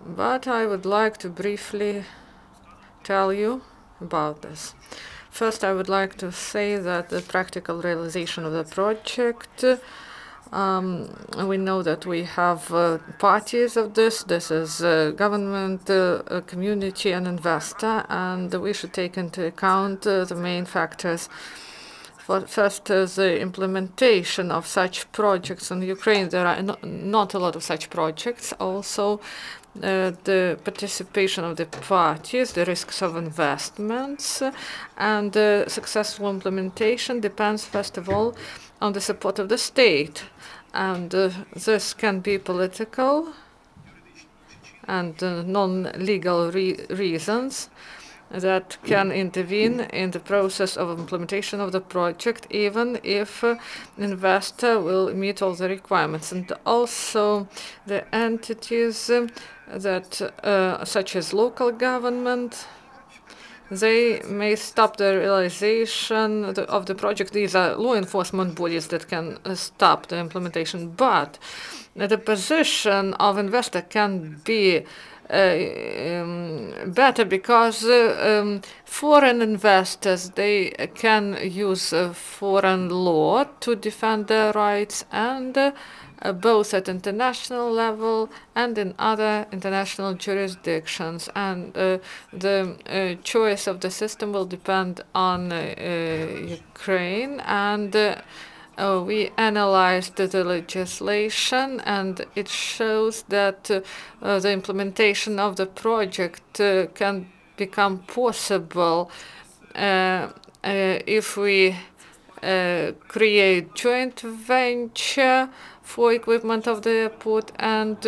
Speaker 1: but I would like to briefly tell you about this. First, I would like to say that the practical realization of the project, we know that we have parties of this. This is government, community, and investor, and we should take into account the main factors. First, the implementation of such projects in Ukraine. There are not a lot of such projects. Also, the participation of the parties, the risks of investments, and successful implementation depends, first of all, on the support of the state. And this can be political and non-legal reasons that can intervene in the process of implementation of the project, even if investor will meet all the requirements. And also the entities that, such as local government, they may stop the realization of the project. These are law enforcement bodies that can stop the implementation, but the position of investor can be better because foreign investors, they can use foreign law to defend their rights, and both at international level and in other international jurisdictions. And the choice of the system will depend on Ukraine. And we analyzed the legislation, and it shows that the implementation of the project can become possible if we create joint venture for equipment of the airport, and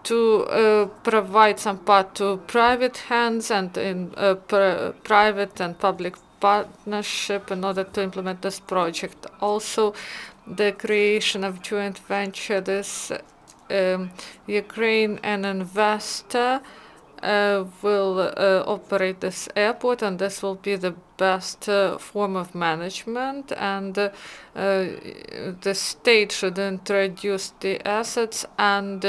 Speaker 1: to provide some part to private hands and in private and public partnership in order to implement this project. Also, the creation of joint venture, this Ukraine and investor will operate this airport, and this will be the best form of management. And the state should introduce the assets, and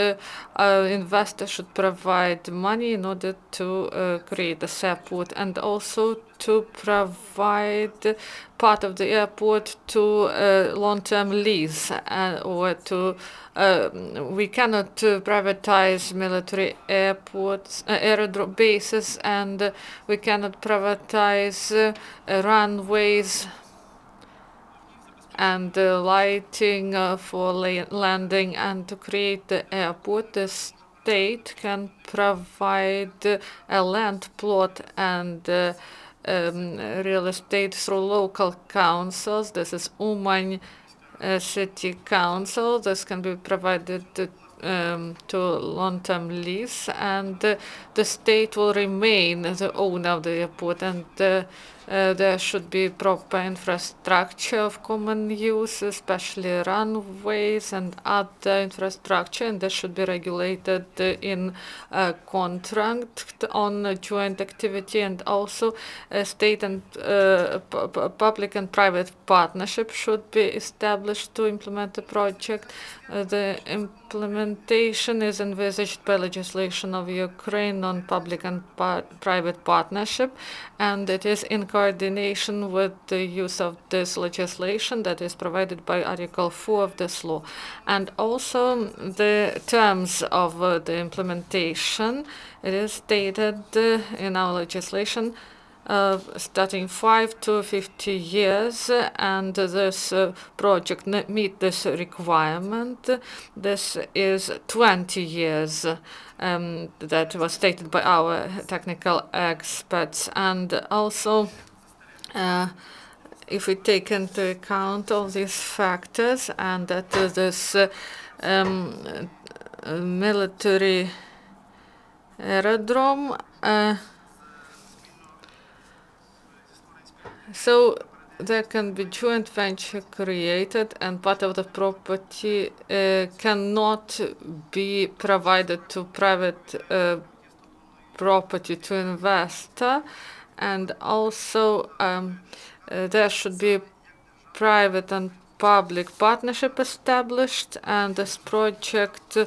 Speaker 1: investors should provide money in order to create this airport, and also to provide part of the airport to long-term lease, or to we cannot privatize military airports, aerodrome bases, and we cannot privatize runways and lighting for landing. And to create the airport, the state can provide a land plot and real estate through local councils. This is Uman City Council. This can be provided to long-term lease, and the state will remain the owner of the airport, and there should be proper infrastructure of common use, especially runways and other infrastructure, and this should be regulated in a contract on joint activity. And also state and public and private partnership should be established to implement the project. The implementation implementation is envisaged by legislation of Ukraine on public and private partnership, and it is in coordination with the use of this legislation that is provided by Article 4 of this law. And also the terms of the implementation, it is stated in our legislation starting 5 to 50 years, and this project meet this requirement. This is 20 years that was stated by our technical experts. And also, if we take into account all these factors and that this military aerodrome, so there can be joint venture created, and part of the property cannot be provided to private property to investor, and also there should be private and public partnership established, and this project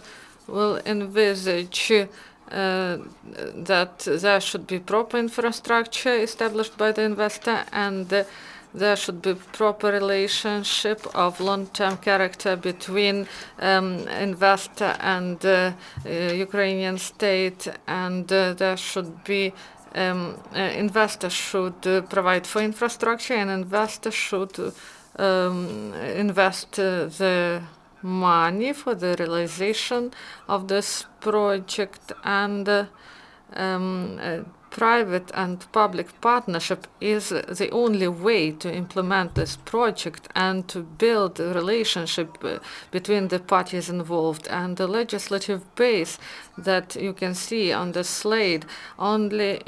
Speaker 1: will envisage that there should be proper infrastructure established by the investor, and there should be proper relationship of long-term character between investor and Ukrainian state, and there should be investor should provide for infrastructure, and investor should invest the money for the realization of this project. And private and public partnership is the only way to implement this project and to build a relationship between the parties involved. And the legislative base that you can see on the slide only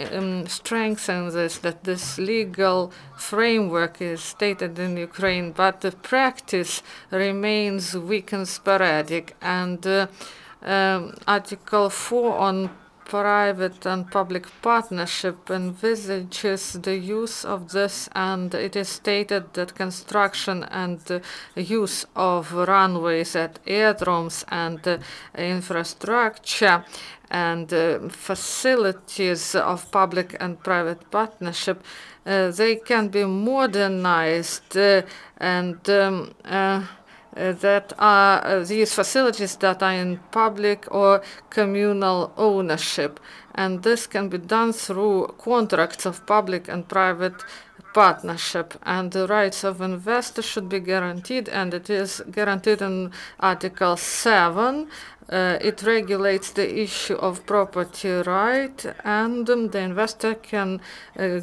Speaker 1: strengthens this, that this legal framework is stated in Ukraine, but the practice remains weak and sporadic. And Article 4 on private and public partnership envisages the use of this, and it is stated that construction and use of runways at aerodromes and infrastructure and facilities of public and private partnership, they can be modernized and that are these facilities that are in public or communal ownership. And this can be done through contracts of public and private partnership. And the rights of investors should be guaranteed, and it is guaranteed in Article 7. It regulates the issue of property right, and the investor can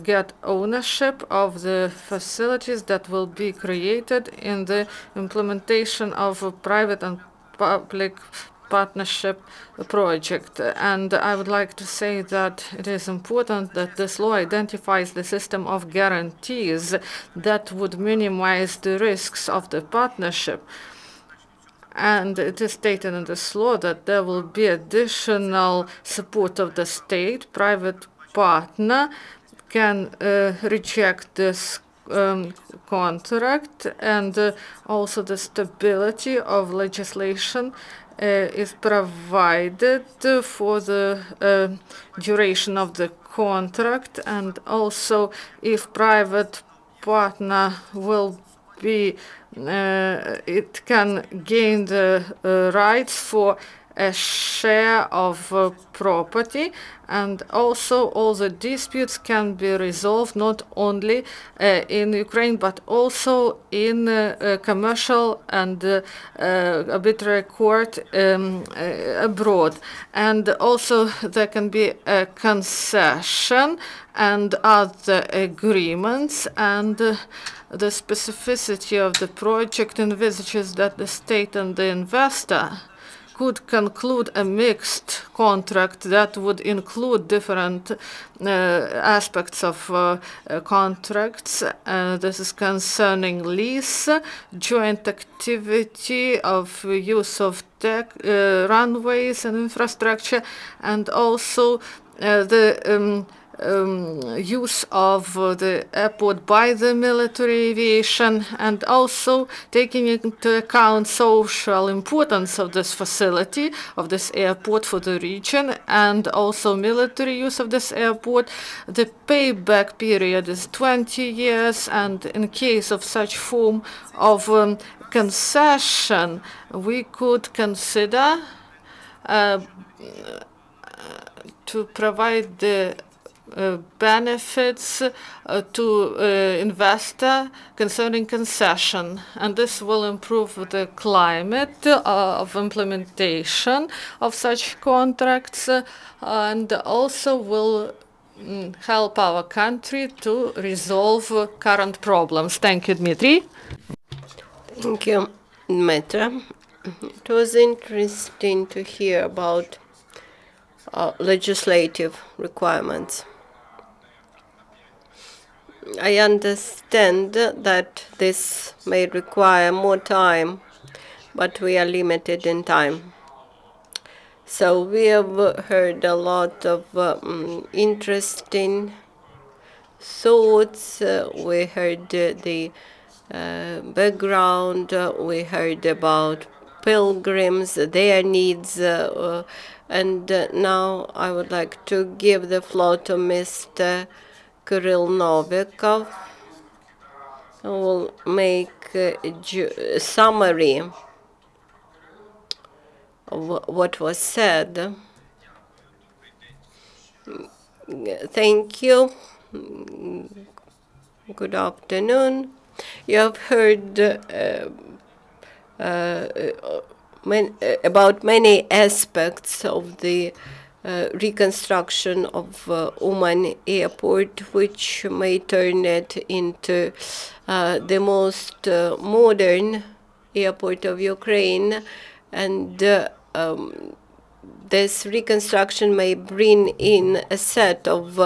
Speaker 1: get ownership of the facilities that will be created in the implementation of a private and public partnership project. And I would like to say that it is important that this law identifies the system of guarantees that would minimize the risks of the partnership. And it is stated in this law that there will be additional support of the state. Private partner can reject this contract, and also the stability of legislation is provided for the duration of the contract. And also, if private partner will be it can gain the rights for a share of property, and also all the disputes can be resolved not only in Ukraine but also in commercial and arbitrary court abroad. And also there can be a concession and other agreements, and the specificity of the project envisages that the state and the investor could conclude a mixed contract that would include different aspects of contracts. This is concerning lease, joint activity of use of runways and infrastructure, and also the use of the airport by the military aviation, and also taking into account social importance of this facility, of this airport for the region, and also military use of this airport. The payback period is 20 years, and in case of such form of concession, we could consider to provide the benefits to investor concerning concession, and this will improve the climate of implementation of such contracts, and also will help our country to resolve current problems. Thank you, Dmitry.
Speaker 2: Thank you, Dmitry. It was interesting to hear about legislative requirements. I understand that this may require more time, but we are limited in time. So we have heard a lot of interesting thoughts. We heard the background. We heard about pilgrims, their needs, and now I would like to give the floor to Mr. Kyryl Novikov, who will make a summary of what was said. Thank you. Good afternoon. You have heard about many aspects of the reconstruction of Uman airport, which may turn it into the most modern airport of Ukraine. And this reconstruction may bring in a set of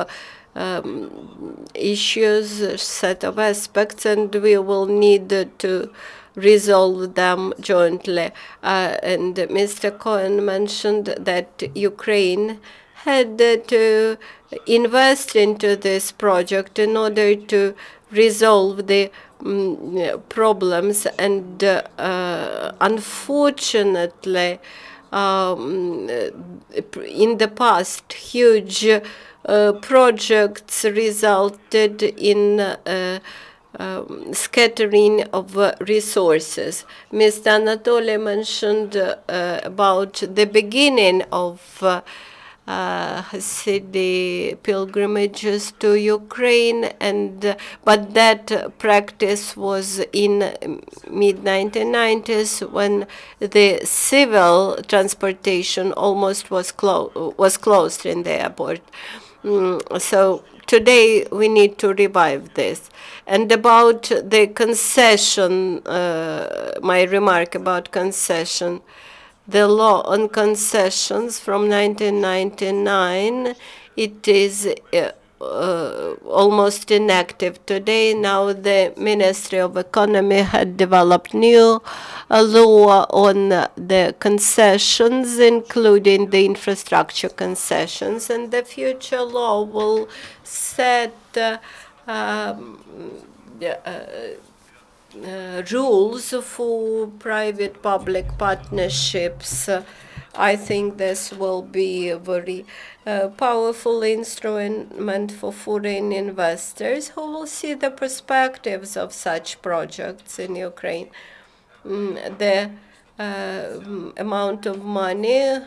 Speaker 2: issues, a set of aspects, and we will need to resolve them jointly. And Mr. Cohen mentioned that Ukraine had to invest into this project in order to resolve the problems, and unfortunately, in the past, huge projects resulted in scattering of resources. Mr. Anatoly mentioned about the beginning of Hasidic pilgrimages to Ukraine, but that practice was in mid-1990s, when the civil transportation almost was closed in the airport. So today we need to revive this. And about the concession, my remark about concession, the law on concessions from 1999, it is almost inactive today. Now the Ministry of Economy had developed new law on the concessions, including the infrastructure concessions, and the future law will set rules for private-public partnerships. I think this will be a very powerful instrument for foreign investors who will see the perspectives of such projects in Ukraine. The amount of money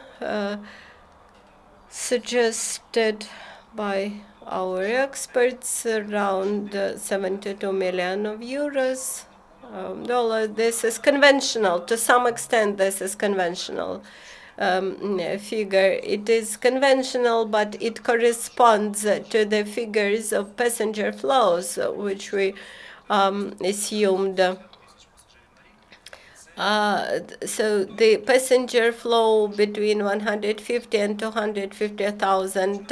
Speaker 2: suggested by our experts, around 72 million of euros. This is conventional. To some extent, this is conventional figure. It is conventional, but it corresponds to the figures of passenger flows, which we assumed. So the passenger flow between 150 and 250,000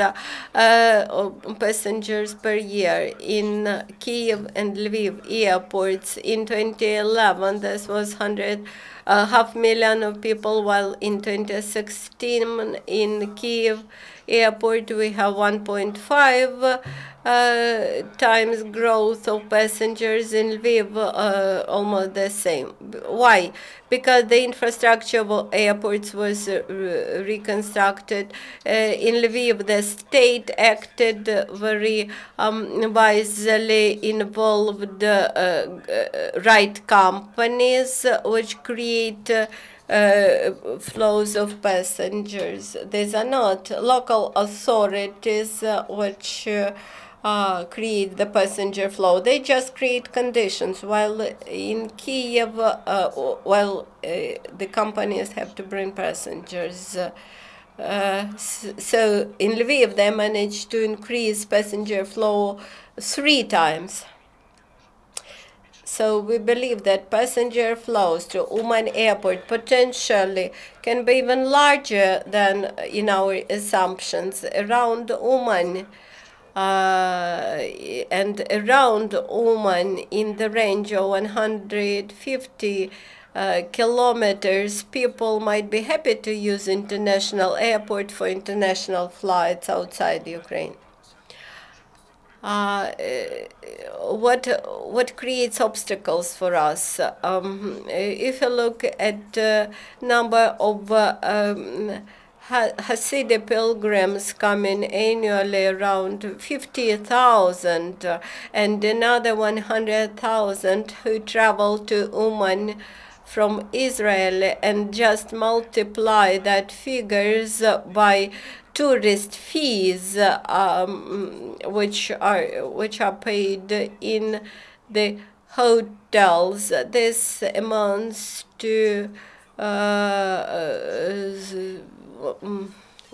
Speaker 2: passengers per year in Kyiv and Lviv airports. In 2011, this was 100 500,000 of people, while in 2016 in Kiev airport we have 1.5 times growth of passengers. In Lviv, almost the same. Why? Because the infrastructure of airports was reconstructed. In Lviv, the state acted very wisely, involved right companies which create flows of passengers. These are not local authorities which create the passenger flow. They just create conditions, while in Kiev, the companies have to bring passengers. So in Lviv, they managed to increase passenger flow 3 times. So we believe that passenger flows to Uman airport potentially can be even larger than in our assumptions around Uman. And around Uman, in the range of 150 kilometers, people might be happy to use international airport for international flights outside Ukraine. What creates obstacles for us? If you look at the number of Hasidic pilgrims coming annually, around 50,000, and another 100,000 who travel to Uman from Israel, and just multiply that figures by tourist fees, which are paid in the hotels. This amounts to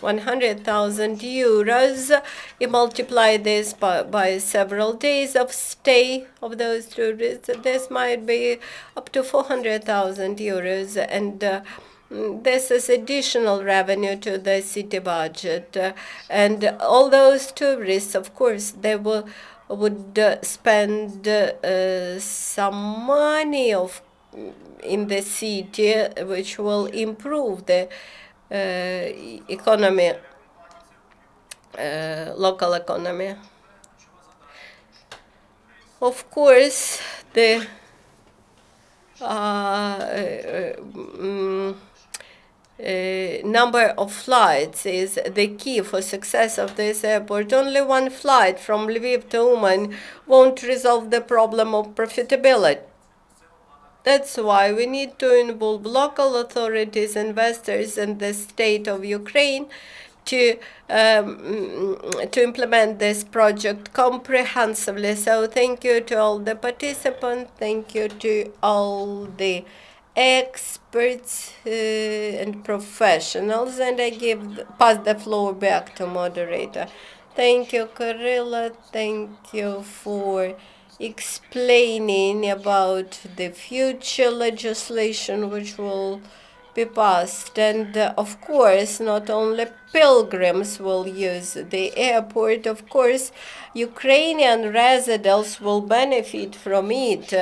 Speaker 2: 100,000 euros. You multiply this by several days of stay of those tourists. This might be up to 400,000 euros, and this is additional revenue to the city budget. And all those tourists, of course, they would spend some money in the city, which will improve the economy, local economy. Of course, the number of flights is the key for success of this airport. Only one flight from Lviv to Uman won't resolve the problem of profitability. That's why we need to involve local authorities, investors, and the state of Ukraine to implement this project comprehensively. So thank you to all the participants. Thank you to all the experts and professionals. And I pass the floor back to moderator. Thank you, Kyryl. Thank you for explaining about the future legislation which will be passed. And of course, not only pilgrims will use the airport, of course, Ukrainian residents will benefit from it.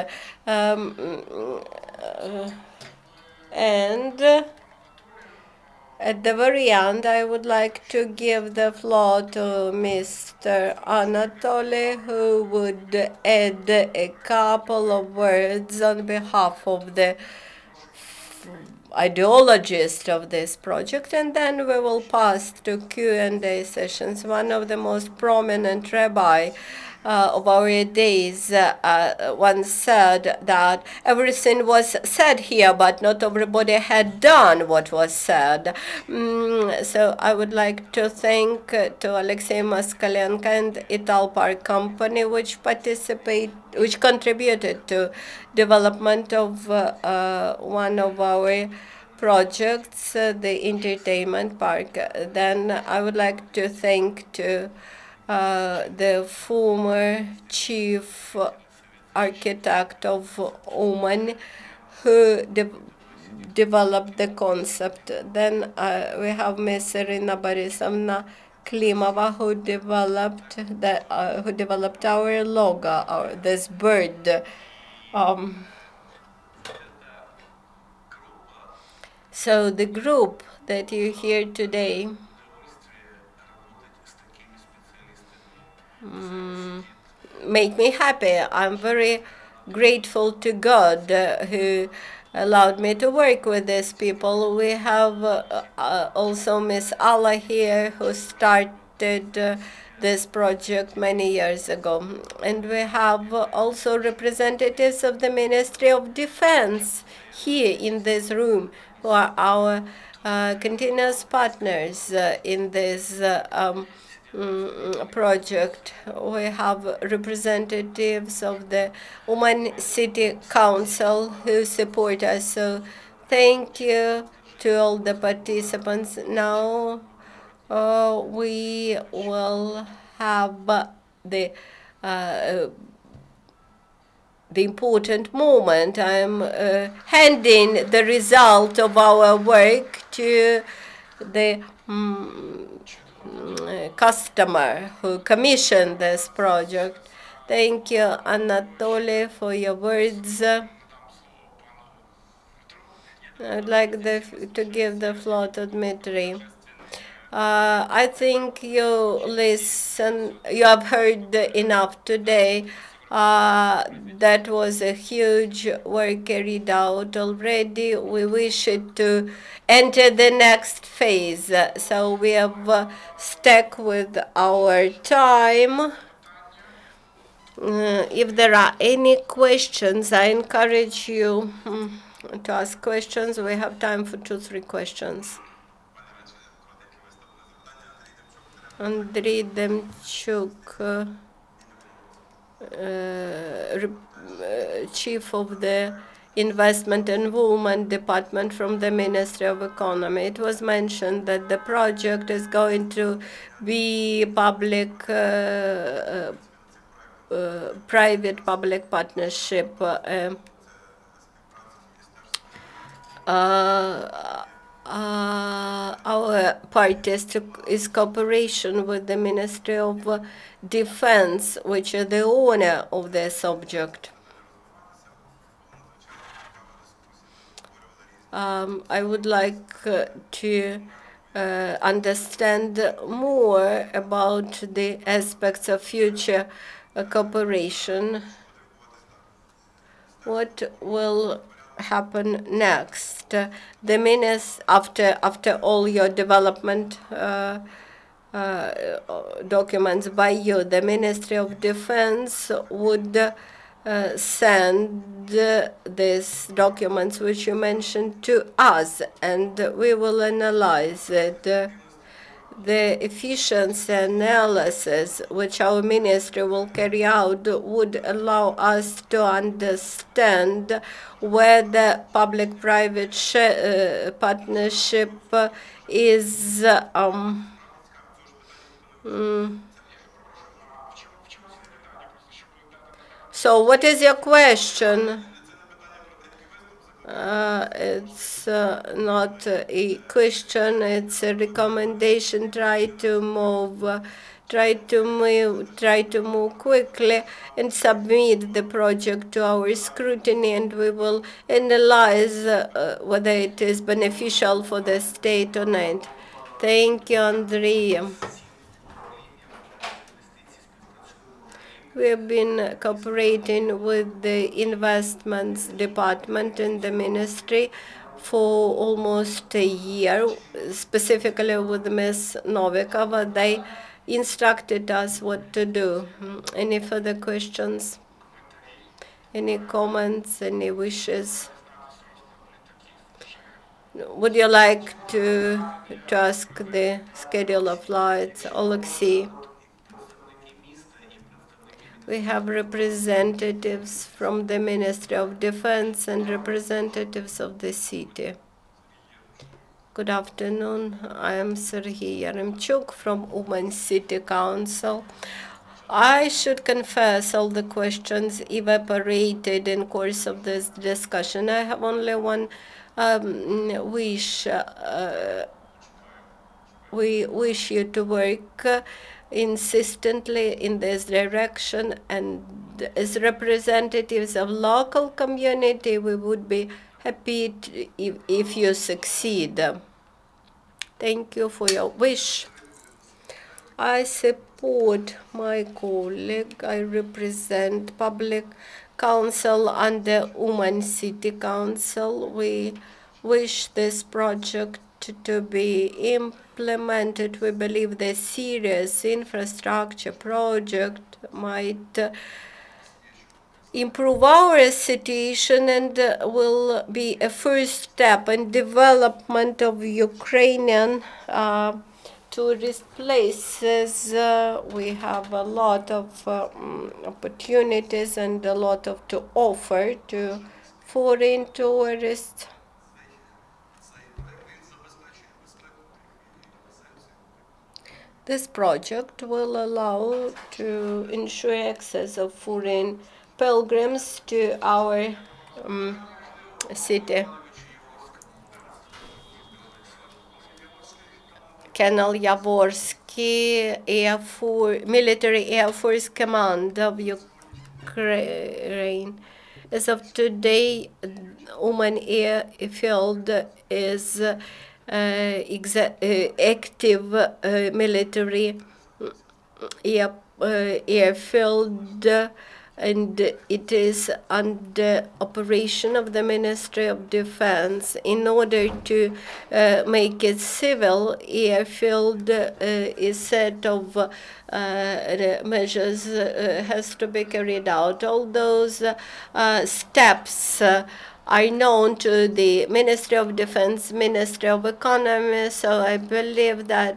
Speaker 2: And at the very end, I would like to give the floor to Mr. Anatoly, who would add a couple of words on behalf of the ideologist of this project, and then we will pass to Q&A sessions. One of the most prominent rabbi of our days once said that everything was said here, but not everybody had done what was said. So I would like to thank to Alexei Moskalenko and Italpark company, which contributed to development of one of our projects, the entertainment park. Then I would like to thank to the former chief architect of Uman, who developed the concept. Then we have Ms. Irina Borisovna Klimova, who developed our logo, this bird. So the group that you hear today make me happy. I'm very grateful to God who allowed me to work with these people. We have also Miss Allah here, who started this project many years ago. And we have also representatives of the Ministry of Defense here in this room, who are our continuous partners in this project. We have representatives of the Uman City Council who support us. So thank you to all the participants. Now we will have the important moment. I'm handing the result of our work to the customer who commissioned this project. Thank you, Anatoly, for your words. I'd like to give the floor to Dmitry. I think you have heard enough today. That was a huge work carried out already. We wish it to enter the next phase. So we have stuck with our time. If there are any questions, I encourage you to ask questions. We have time for 2-3 questions. Andriy Demchuk, Chief of the Investment and Women Department from the Ministry of Economy. It was mentioned that the project is going to be private-public partnership. Our part is cooperation with the Ministry of Defense, which is the owner of this object. I would like to understand more about the aspects of future cooperation. What will happen next? After all your development documents by you, the Ministry of Defense would send these documents which you mentioned to us, and we will analyze it. The efficiency analysis which our ministry will carry out would allow us to understand where the public-private partnership is So what is your question? It's not a question, it's a recommendation. Try to move quickly and submit the project to our scrutiny, and we will analyze whether it is beneficial for the state or not. Thank you, Andriy. We have been cooperating with the investments department in the ministry for almost a year, specifically with Ms. Novikov. They instructed us what to do. Any further questions? Any comments? Any wishes? Would you like to ask the schedule of flights? Alexei? We have representatives from the Ministry of Defense and representatives of the city. Good afternoon. I am Serhiy Yaremchuk from Uman City Council. I should confess all the questions evaporated in course of this discussion. I have only one wish. We wish you to work insistently in this direction, and as representatives of local community, we would be happy if you succeed. Thank you for your wish. I support my colleague. I represent Public Council under Uman City Council. We wish this project to be implemented. We believe the serious infrastructure project might improve our situation and will be a first step in development of Ukrainian tourist places. We have a lot of opportunities and a lot to offer to foreign tourists. This project will allow to ensure access of foreign pilgrims to our city. Colonel Yavorsky, Military Air Force Command of Ukraine. As of today, Uman Airfield is active military airfield, and it is under operation of the Ministry of Defense. In order to make it civil, airfield, a set of measures has to be carried out. All those steps are known to the Ministry of Defense, Ministry of Economy, so I believe that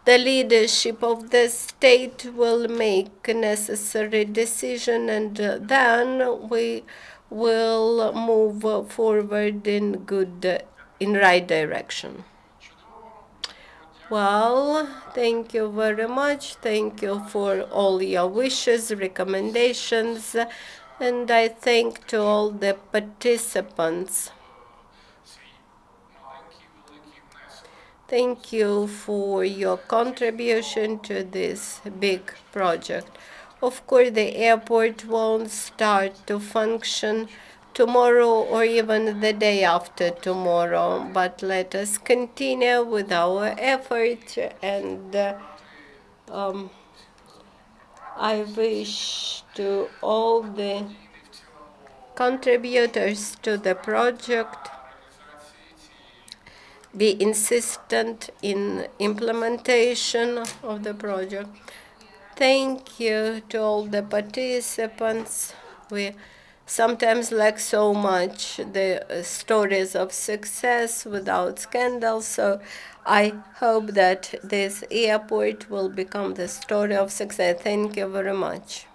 Speaker 2: the leadership of the state will make necessary decision, and then we will move forward in right direction. Well, thank you very much. Thank you for all your wishes, recommendations, and I thank to all the participants. Thank you for your contribution to this big project. Of course, the airport won't start to function tomorrow or even the day after tomorrow, but let us continue with our effort, and I wish to all the contributors to the project be insistent in implementation of the project. Thank you to all the participants. We sometimes lack so much the stories of success without scandal, so I hope that this airport will become the story of success. Thank you very much.